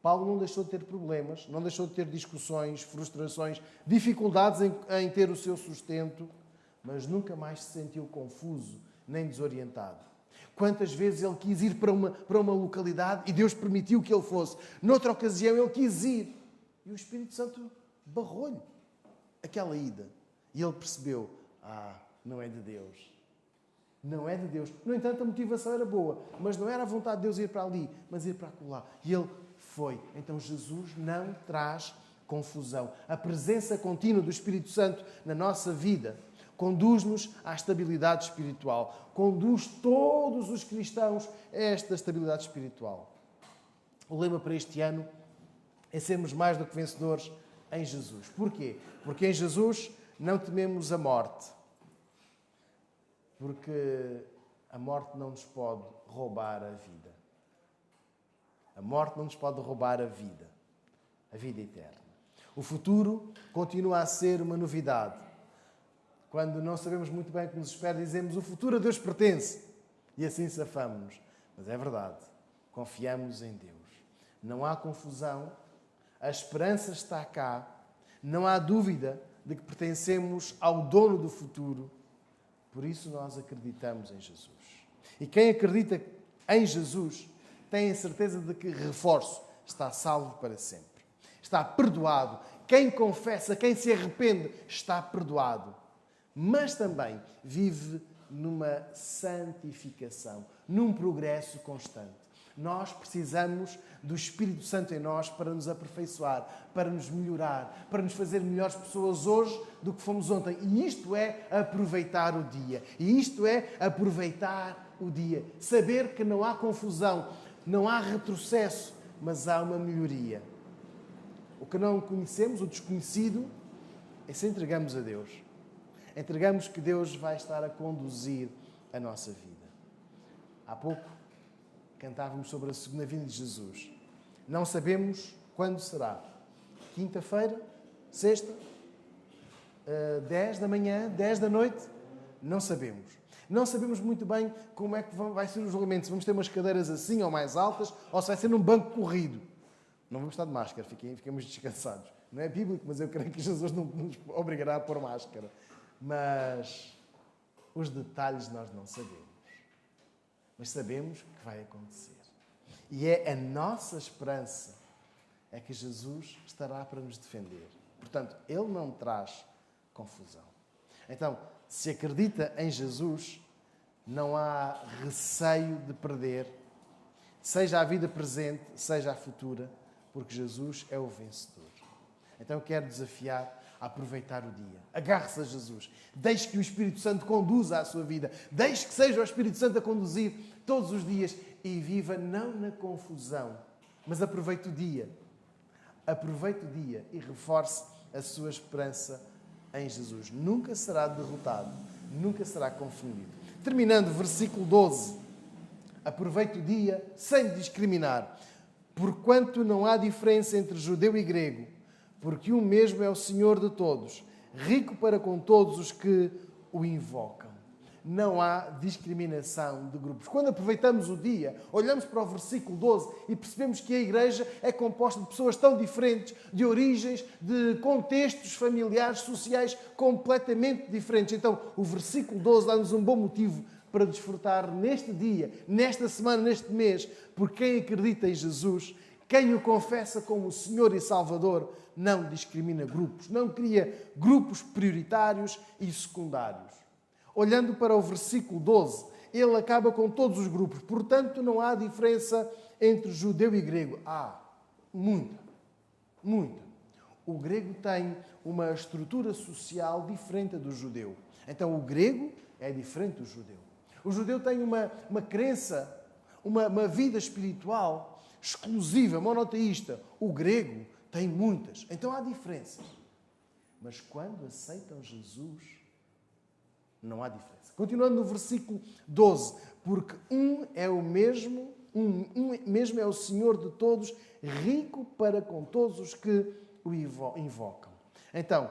Paulo não deixou de ter problemas, não deixou de ter discussões, frustrações, dificuldades em ter o seu sustento, mas nunca mais se sentiu confuso nem desorientado. Quantas vezes ele quis ir para uma localidade e Deus permitiu que ele fosse. Noutra ocasião ele quis ir e o Espírito Santo barrou-lhe aquela ida. E ele percebeu, não é de Deus. Não é de Deus. No entanto, a motivação era boa, mas não era a vontade de Deus ir para ali, mas ir para acolá. E ele foi. Então Jesus não traz confusão. A presença contínua do Espírito Santo na nossa vida conduz-nos à estabilidade espiritual. Conduz todos os cristãos a esta estabilidade espiritual. O lema para este ano é sermos mais do que vencedores em Jesus. Porquê? Porque em Jesus não tememos a morte. Porque a morte não nos pode roubar a vida. A morte não nos pode roubar a vida eterna. O futuro continua a ser uma novidade. Quando não sabemos muito bem o que nos espera, dizemos o futuro a Deus pertence. E assim safamos-nos. Mas é verdade. Confiamos em Deus. Não há confusão. A esperança está cá. Não há dúvida de que pertencemos ao dono do futuro. Por isso nós acreditamos em Jesus. E quem acredita em Jesus tem a certeza de que, reforço, está salvo para sempre. Está perdoado. Quem confessa, quem se arrepende, está perdoado. Mas também vive numa santificação, num progresso constante. Nós precisamos do Espírito Santo em nós para nos aperfeiçoar, para nos melhorar, para nos fazer melhores pessoas hoje do que fomos ontem. E isto é aproveitar o dia. E isto é aproveitar o dia. Saber que não há confusão, não há retrocesso, mas há uma melhoria. O que não conhecemos, o desconhecido, é se entregamos a Deus. Entregamos que Deus vai estar a conduzir a nossa vida. Há pouco cantávamos sobre a segunda vinda de Jesus. Não sabemos quando será. Quinta-feira? Sexta? 10 da manhã? 10 da noite? Não sabemos. Não sabemos muito bem como é que vai ser o julgamento. Se vamos ter umas cadeiras assim ou mais altas, ou se vai ser num banco corrido. Não vamos estar de máscara, fiquemos descansados. Não é bíblico, mas eu creio que Jesus não nos obrigará a pôr máscara. Mas os detalhes nós não sabemos. Mas sabemos que vai acontecer. E é a nossa esperança é que Jesus estará para nos defender. Portanto, Ele não traz confusão. Então, se acredita em Jesus, não há receio de perder, seja a vida presente, seja a futura, porque Jesus é o vencedor. Então, eu quero desafiar a aproveitar o dia. Agarre-se a Jesus. Deixe que o Espírito Santo conduza a sua vida. Deixe que seja o Espírito Santo a conduzir todos os dias e viva não na confusão, mas aproveite o dia. Aproveite o dia e reforce a sua esperança em Jesus. Nunca será derrotado, nunca será confundido. Terminando, versículo 12. Aproveite o dia sem discriminar, porquanto não há diferença entre judeu e grego, porque um mesmo é o Senhor de todos, rico para com todos os que o invocam. Não há discriminação de grupos. Quando aproveitamos o dia, olhamos para o versículo 12 e percebemos que a igreja é composta de pessoas tão diferentes, de origens, de contextos familiares, sociais completamente diferentes. Então, o versículo 12 dá-nos um bom motivo para desfrutar neste dia, nesta semana, neste mês, porque quem acredita em Jesus, quem o confessa como Senhor e Salvador, não discrimina grupos, não cria grupos prioritários e secundários. Olhando para o versículo 12, ele acaba com todos os grupos. Portanto, não há diferença entre judeu e grego. Há muita. O grego tem uma estrutura social diferente do judeu. Então, o grego é diferente do judeu. O judeu tem uma crença, uma vida espiritual exclusiva, monoteísta. O grego tem muitas. Então há diferenças. Mas quando aceitam Jesus, Não há diferença. Continuando no versículo 12. Porque um é o mesmo, um mesmo é o Senhor de todos, rico para com todos os que o invocam. Então,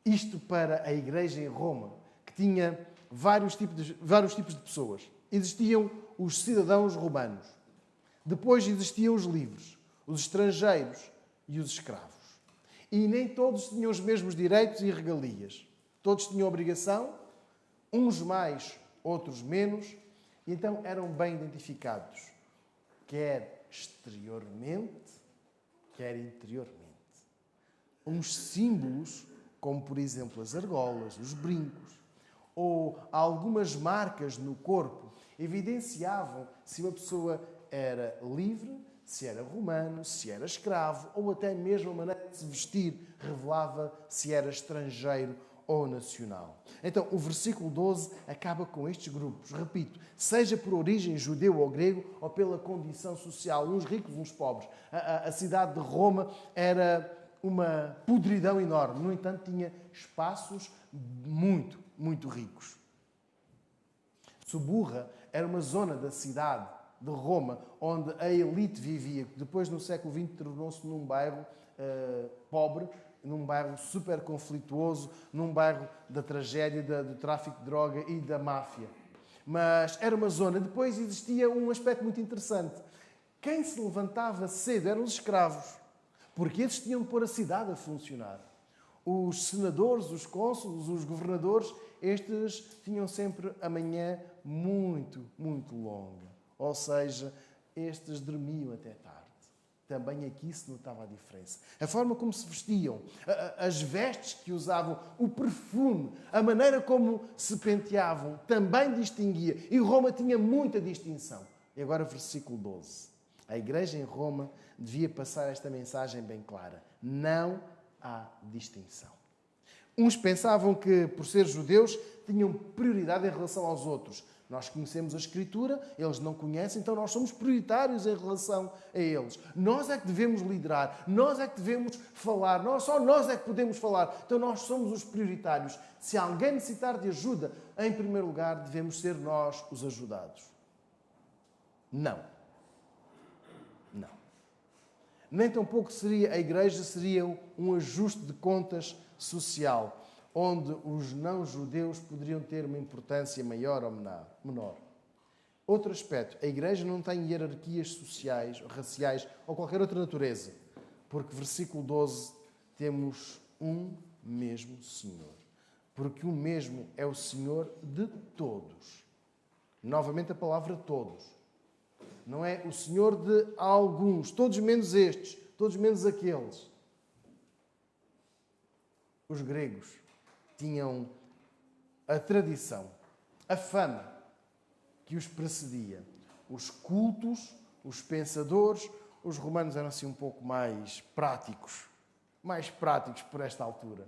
isto para a igreja em Roma, que tinha vários tipos de pessoas. Existiam os cidadãos romanos. Depois existiam os livres, os estrangeiros e os escravos. E nem todos tinham os mesmos direitos e regalias. Todos tinham obrigação, uns mais, outros menos, e então eram bem identificados, quer exteriormente, quer interiormente. Uns símbolos, como por exemplo as argolas, os brincos, ou algumas marcas no corpo, evidenciavam se uma pessoa era livre, se era romano, se era escravo, ou até mesmo a maneira de se vestir revelava se era estrangeiro ou nacional. Então, o versículo 12 acaba com estes grupos. Repito, seja por origem judeu ou grego, ou pela condição social, uns ricos, uns pobres. A cidade de Roma era uma podridão enorme. No entanto, tinha espaços muito, muito ricos. Suburra era uma zona da cidade de Roma onde a elite vivia. Depois, no século XX, tornou-se num bairro pobre, num bairro super conflituoso, num bairro da tragédia, do tráfico de droga e da máfia. Mas era uma zona. Depois existia um aspecto muito interessante. Quem se levantava cedo eram os escravos, porque esses tinham de pôr a cidade a funcionar. Os senadores, os cônsules, os governadores, estes tinham sempre a manhã muito, muito longa. Ou seja, estes dormiam até tarde. Também aqui se notava a diferença. A forma como se vestiam, as vestes que usavam, o perfume, a maneira como se penteavam, também distinguia. E Roma tinha muita distinção. E agora, versículo 12. A igreja em Roma devia passar esta mensagem bem clara. Não há distinção. Uns pensavam que, por ser judeus, tinham prioridade em relação aos outros. Nós conhecemos a Escritura, eles não conhecem, então nós somos prioritários em relação a eles. Nós é que devemos liderar, nós é que devemos falar, só nós é que podemos falar. Então nós somos os prioritários. Se alguém necessitar de ajuda, em primeiro lugar, devemos ser nós os ajudados. Não. Não. Nem tampouco a igreja seria um ajuste de contas social, onde os não-judeus poderiam ter uma importância maior ou menor. Outro aspecto, a igreja não tem hierarquias sociais, raciais ou qualquer outra natureza, porque, versículo 12, temos um mesmo Senhor. Porque o mesmo é o Senhor de todos. Novamente a palavra todos. Não é o Senhor de alguns, todos menos estes, todos menos aqueles. Os gregos tinham a tradição, a fama que os precedia. Os cultos, os pensadores, os romanos eram assim um pouco mais práticos por esta altura.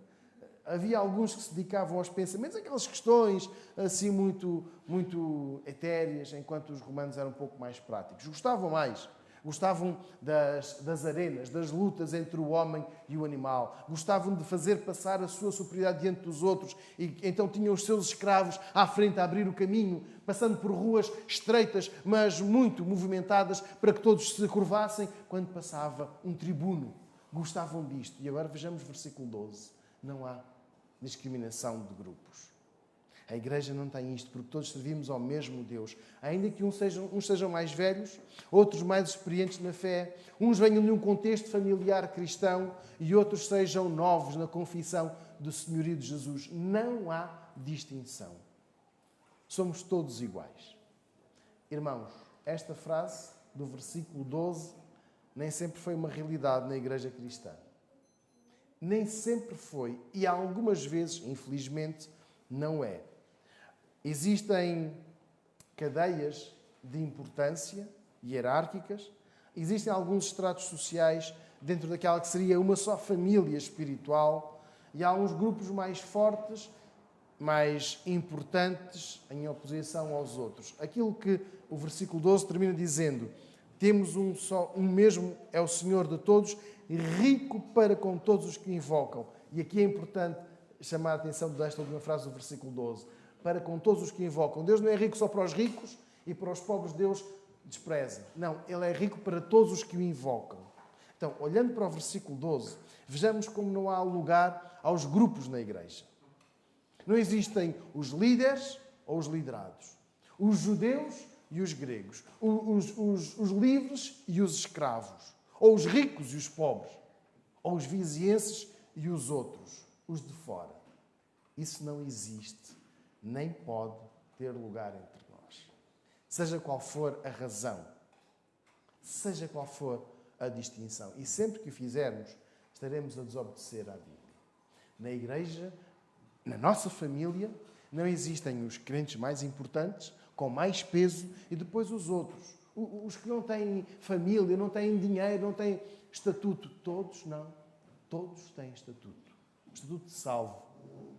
Havia alguns que se dedicavam aos pensamentos, aquelas questões assim muito, muito etéreas, enquanto os romanos eram um pouco mais práticos. Gostavam das arenas, das lutas entre o homem e o animal. Gostavam de fazer passar a sua superioridade diante dos outros. E então tinham os seus escravos à frente a abrir o caminho, passando por ruas estreitas, mas muito movimentadas, para que todos se curvassem quando passava um tribuno. Gostavam disto. E agora vejamos o versículo 12. Não há discriminação de grupos. A igreja não tem isto, porque todos servimos ao mesmo Deus. Ainda que uns sejam mais velhos, outros mais experientes na fé, uns venham de um contexto familiar cristão e outros sejam novos na confissão do senhorio de Jesus. Não há distinção. Somos todos iguais. Irmãos, esta frase do versículo 12 nem sempre foi uma realidade na igreja cristã. Nem sempre foi, e algumas vezes, infelizmente, não é. Existem cadeias de importância hierárquicas, existem alguns estratos sociais dentro daquela que seria uma só família espiritual e há uns grupos mais fortes, mais importantes em oposição aos outros. Aquilo que o versículo 12 termina dizendo: temos um mesmo é o Senhor de todos, rico para com todos os que invocam. E aqui é importante chamar a atenção desta última frase do versículo 12. para com todos os que o invocam. Deus não é rico só para os ricos e para os pobres Deus despreza. Não, Ele é rico para todos os que o invocam. Então, olhando para o versículo 12, vejamos como não há lugar aos grupos na igreja. Não existem os líderes ou os liderados, os judeus e os gregos, os livres e os escravos, ou os ricos e os pobres, ou os vizienses e os outros, os de fora. Isso não existe, nem pode ter lugar entre nós. Seja qual for a razão, seja qual for a distinção. E sempre que o fizermos, estaremos a desobedecer à Bíblia. Na igreja, na nossa família, não existem os crentes mais importantes, com mais peso, e depois os outros. Os que não têm família, não têm dinheiro, não têm estatuto. Todos não. Todos têm estatuto. Estatuto de salvo.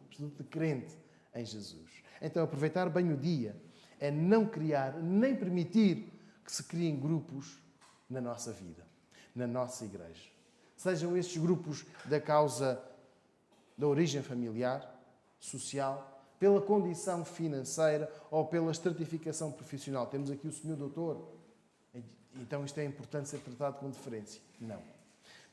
Estatuto de crente em Jesus. Então, aproveitar bem o dia é não criar, nem permitir que se criem grupos na nossa vida, na nossa igreja. Sejam estes grupos da causa da origem familiar, social, pela condição financeira ou pela estratificação profissional. Temos aqui o senhor doutor. Então isto é importante ser tratado com deferência. Não.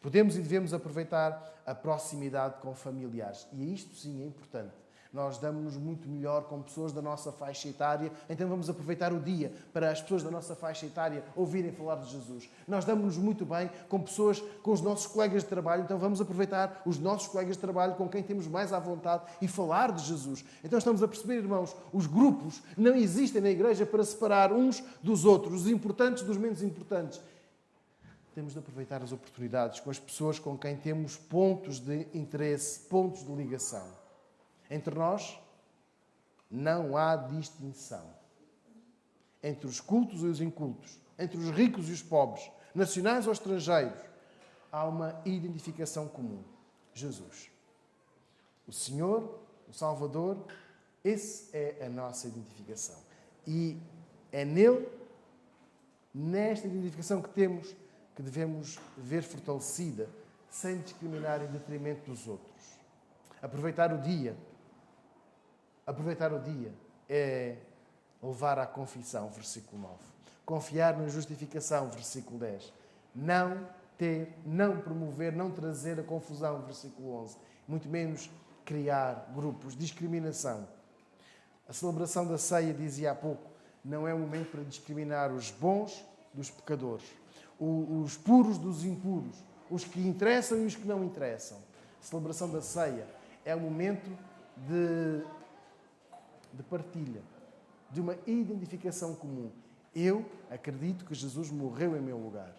Podemos e devemos aproveitar a proximidade com familiares. E isto sim é importante. Nós damos-nos muito melhor com pessoas da nossa faixa etária, então vamos aproveitar o dia para as pessoas da nossa faixa etária ouvirem falar de Jesus. Nós damos-nos muito bem com pessoas, com os nossos colegas de trabalho, então vamos aproveitar os nossos colegas de trabalho com quem temos mais à vontade e falar de Jesus. Então estamos a perceber, irmãos, os grupos não existem na igreja para separar uns dos outros, os importantes dos menos importantes. Temos de aproveitar as oportunidades com as pessoas com quem temos pontos de interesse, pontos de ligação. Entre nós, não há distinção. Entre os cultos e os incultos, entre os ricos e os pobres, nacionais ou estrangeiros, há uma identificação comum. Jesus. O Senhor, o Salvador, essa é a nossa identificação. E é nele, nesta identificação que temos, que devemos ver fortalecida, sem discriminar em detrimento dos outros. Aproveitar o dia é levar à confissão, versículo 9. Confiar na justificação, versículo 10. Não promover, não trazer a confusão, versículo 11. Muito menos criar grupos, discriminação. A celebração da ceia, dizia há pouco, não é um momento para discriminar os bons dos pecadores, os puros dos impuros, os que interessam e os que não interessam. A celebração da ceia é um momento de partilha, de uma identificação comum. Eu acredito que Jesus morreu em meu lugar.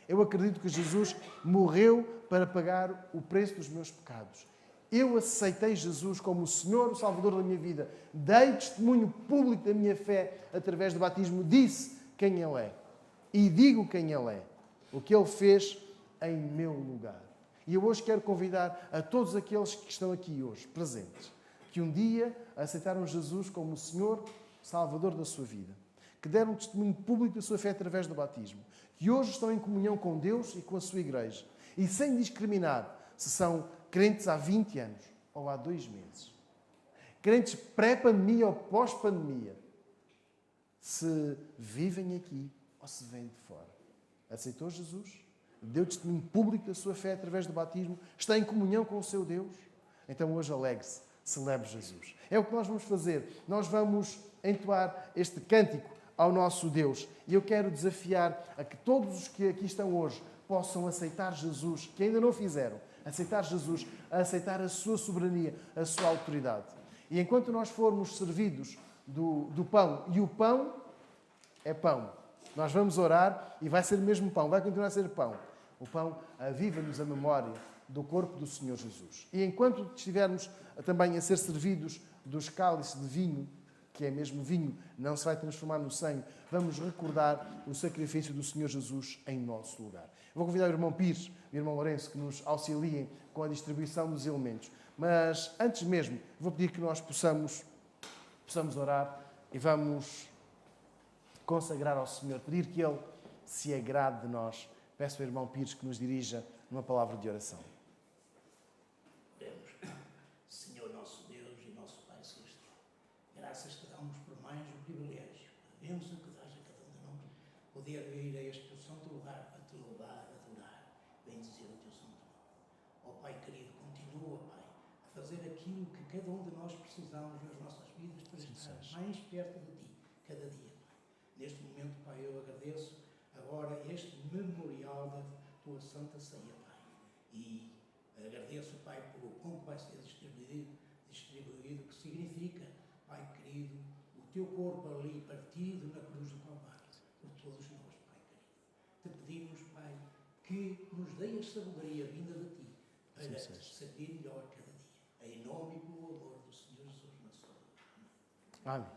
Eu acredito que Jesus morreu para pagar o preço dos meus pecados. Eu aceitei Jesus como o Senhor, o Salvador da minha vida. Dei testemunho público da minha fé através do batismo. Disse quem Ele é. E digo quem Ele é. O que Ele fez em meu lugar. E eu hoje quero convidar a todos aqueles que estão aqui hoje, presentes, que um dia aceitaram Jesus como o Senhor, Salvador da sua vida, que deram um testemunho público da sua fé através do batismo, que hoje estão em comunhão com Deus e com a sua igreja, e sem discriminar se são crentes há 20 anos ou há 2 meses, crentes pré-pandemia ou pós-pandemia, se vivem aqui ou se vêm de fora. Aceitou Jesus? Deu testemunho público da sua fé através do batismo? Está em comunhão com o seu Deus? Então hoje alegre-se. Celebre Jesus. É o que nós vamos fazer. Nós vamos entoar este cântico ao nosso Deus. E eu quero desafiar a que todos os que aqui estão hoje possam aceitar Jesus, que ainda não fizeram, aceitar Jesus, aceitar a sua soberania, a sua autoridade. E enquanto nós formos servidos do pão, e o pão é pão, nós vamos orar e vai ser mesmo pão, vai continuar a ser pão. O pão aviva-nos a memória do corpo do Senhor Jesus. E enquanto estivermos também a ser servidos dos cálices de vinho, que é mesmo vinho, não se vai transformar no sangue, vamos recordar o sacrifício do Senhor Jesus em nosso lugar. Vou convidar o irmão Pires e o irmão Lourenço que nos auxiliem com a distribuição dos elementos. Mas, antes mesmo, vou pedir que nós possamos orar e vamos consagrar ao Senhor, pedir que Ele se agrade de nós. Peço ao irmão Pires que nos dirija numa palavra de oração. poder vir a este santo lugar para te louvar, adorar, bendizer o teu santo nome. Ó Pai querido, continua, Pai, a fazer aquilo que cada um de nós precisamos nas nossas vidas para estar mais perto de Ti, cada dia, Pai. Neste momento, Pai, eu agradeço agora este memorial da Tua Santa Ceia, Pai. E agradeço, Pai, pelo pão que vai ser distribuído, que significa, Pai querido, o Teu corpo ali partido na cruz do Calvário, por todos nós, Pai querido. Te pedimos, Pai, que nos deis sabedoria vinda de Ti, para te servir melhor cada dia. Em nome e pelo amor do Senhor Jesus, nosso Deus. Amém.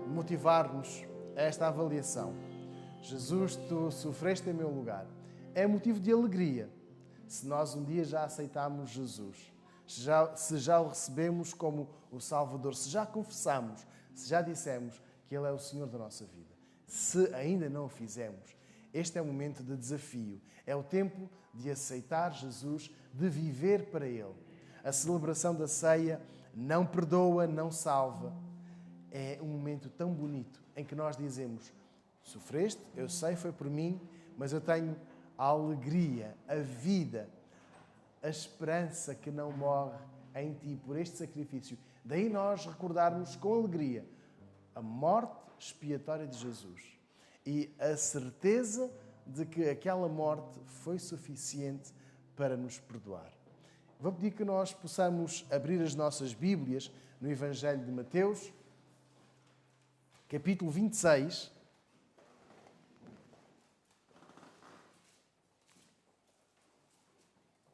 Motivar-nos a esta avaliação. Jesus, tu sofreste em meu lugar. É motivo de alegria se nós um dia já aceitámos Jesus, se já o recebemos como o Salvador, se já confessamos, se já dissemos que Ele é o Senhor da nossa vida. Se ainda não o fizemos, este é o momento de desafio. É o tempo de aceitar Jesus, de viver para Ele. A celebração da ceia não perdoa, não salva. É um momento tão bonito em que nós dizemos: sofreste, eu sei, foi por mim, mas eu tenho a alegria, a vida, a esperança que não morre em ti por este sacrifício. Daí nós recordarmos com alegria a morte expiatória de Jesus e a certeza de que aquela morte foi suficiente para nos perdoar. Vou pedir que nós possamos abrir as nossas Bíblias no Evangelho de Mateus, capítulo 26.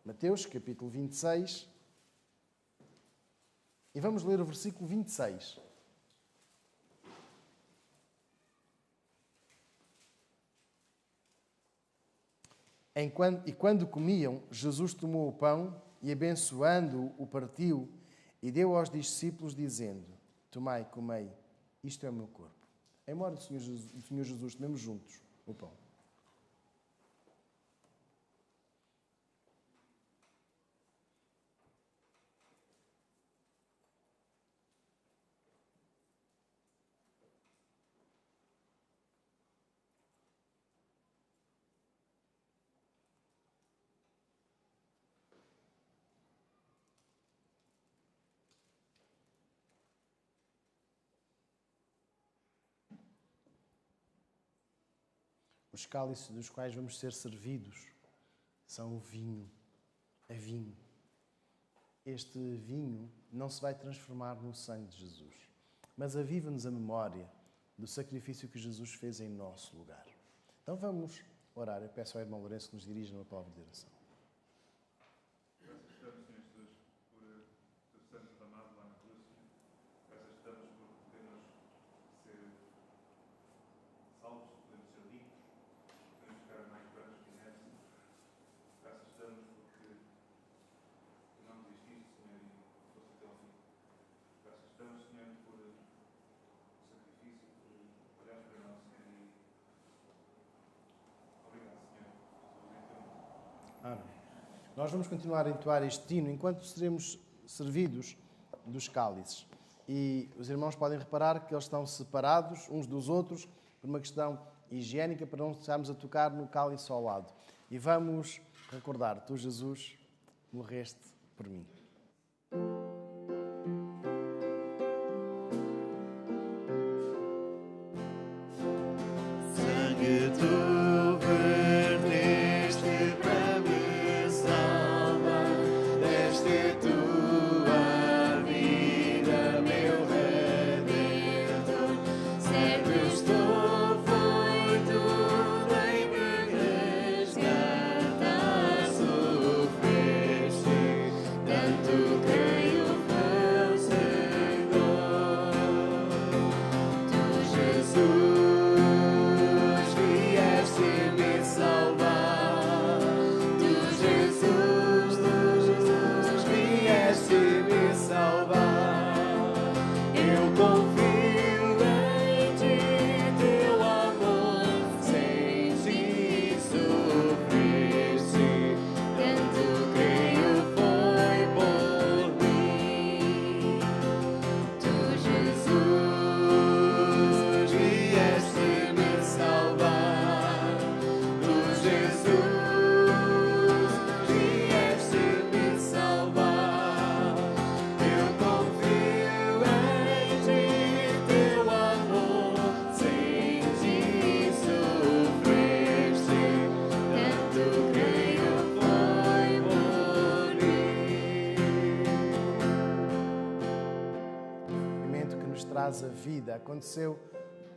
Mateus, capítulo 26. E vamos ler o versículo 26. E quando comiam, Jesus tomou o pão e, abençoando-o, o partiu e deu aos discípulos, dizendo: tomai, comei, isto é o meu corpo. Em memória do Senhor Jesus, tomemos juntos o pão. Os cálices dos quais vamos ser servidos são o vinho, é vinho. Este vinho não se vai transformar no sangue de Jesus, mas aviva-nos a memória do sacrifício que Jesus fez em nosso lugar. Então vamos orar. Eu peço ao irmão Lourenço que nos dirija numa palavra de oração. Amém. Nós vamos continuar a entoar este hino enquanto seremos servidos dos cálices. E os irmãos podem reparar que eles estão separados uns dos outros por uma questão higiênica, para não estarmos a tocar no cálice ao lado. E vamos recordar: tu, Jesus, morreste por mim. Sangue tu verteste para me salvar, deste tua vida, meu Redentor. Certo estou, foi tudo em me resgatar, sofreste, tanto creio meu Senhor. Tu, Jesus, traz a vida. Aconteceu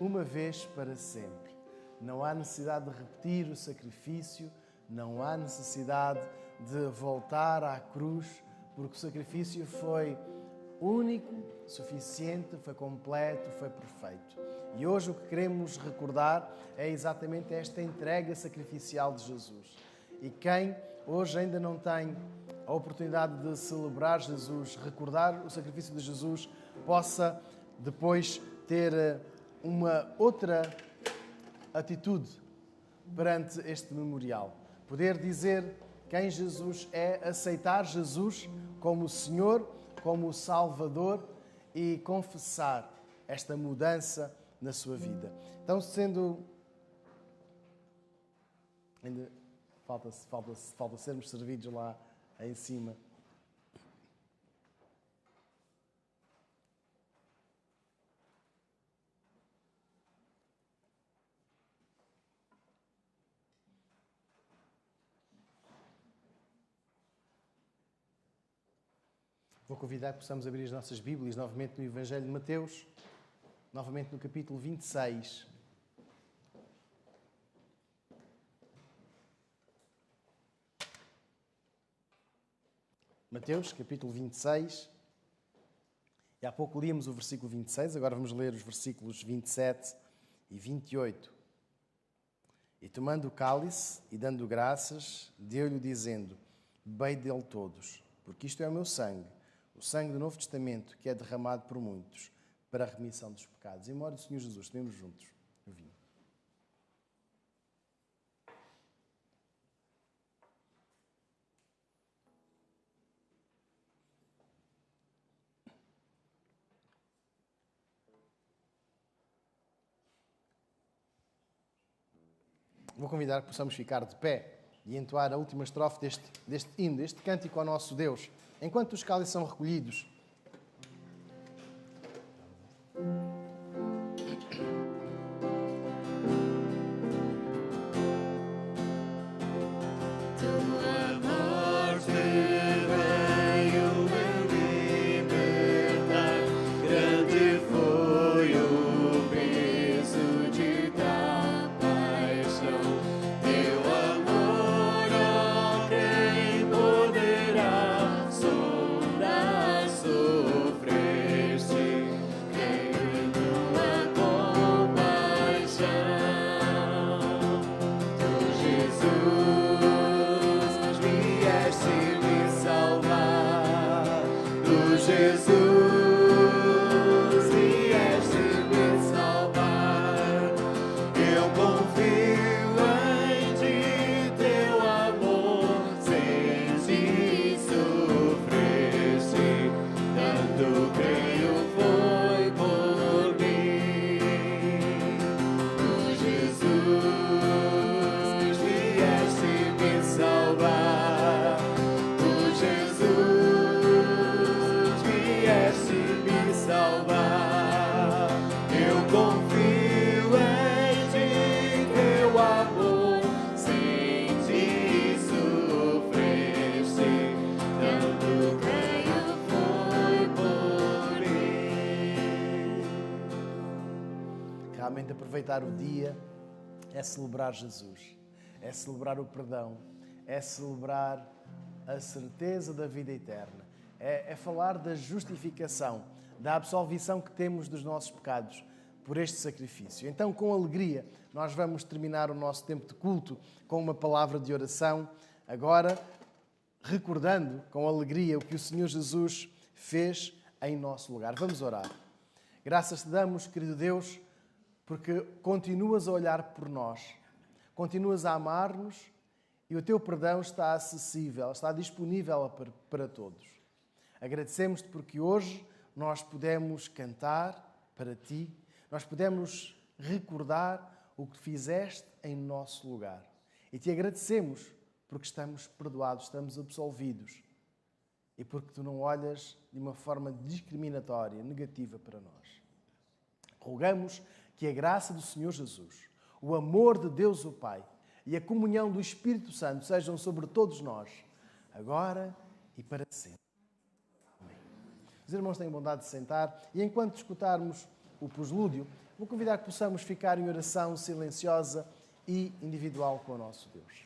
uma vez para sempre. Não há necessidade de repetir o sacrifício, não há necessidade de voltar à cruz, porque o sacrifício foi único, suficiente, foi completo, foi perfeito. E hoje o que queremos recordar é exatamente esta entrega sacrificial de Jesus. E quem hoje ainda não tem a oportunidade de celebrar Jesus, recordar o sacrifício de Jesus, possa depois ter uma outra atitude perante este memorial. Poder dizer quem Jesus é, aceitar Jesus como o Senhor, como o Salvador e confessar esta mudança na sua vida. Então, ainda falta sermos servidos lá em cima. Vou convidar que possamos abrir as nossas Bíblias novamente no Evangelho de Mateus, novamente no capítulo 26. Mateus, capítulo 26. E há pouco líamos o versículo 26, agora vamos ler os versículos 27 e 28. E tomando o cálice e dando graças, deu-lhe dizendo: bebei dele todos, porque isto é o meu sangue, o sangue do Novo Testamento, que é derramado por muitos para a remissão dos pecados. Em memória do Senhor Jesus, tomemos juntos o vinho. Vou convidar que possamos ficar de pé e entoar a última estrofe deste hino, deste cântico ao nosso Deus, enquanto os cálices são recolhidos. Sondar realmente aproveitar o dia é celebrar Jesus, é celebrar o perdão, é celebrar a certeza da vida eterna, é falar da justificação, da absolvição que temos dos nossos pecados por este sacrifício. Então, com alegria, nós vamos terminar o nosso tempo de culto com uma palavra de oração, agora recordando com alegria o que o Senhor Jesus fez em nosso lugar. Vamos orar. Graças te damos, querido Deus, porque continuas a olhar por nós, continuas a amar-nos e o teu perdão está acessível, está disponível para todos. Agradecemos-te porque hoje nós podemos cantar para ti, nós podemos recordar o que fizeste em nosso lugar. E te agradecemos porque estamos perdoados, estamos absolvidos e porque tu não olhas de uma forma discriminatória, negativa para nós. Rogamos que a graça do Senhor Jesus, o amor de Deus o Pai e a comunhão do Espírito Santo sejam sobre todos nós, agora e para sempre. Amém. Os irmãos têm bondade de sentar e enquanto escutarmos o poslúdio, vou convidar que possamos ficar em oração silenciosa e individual com o nosso Deus.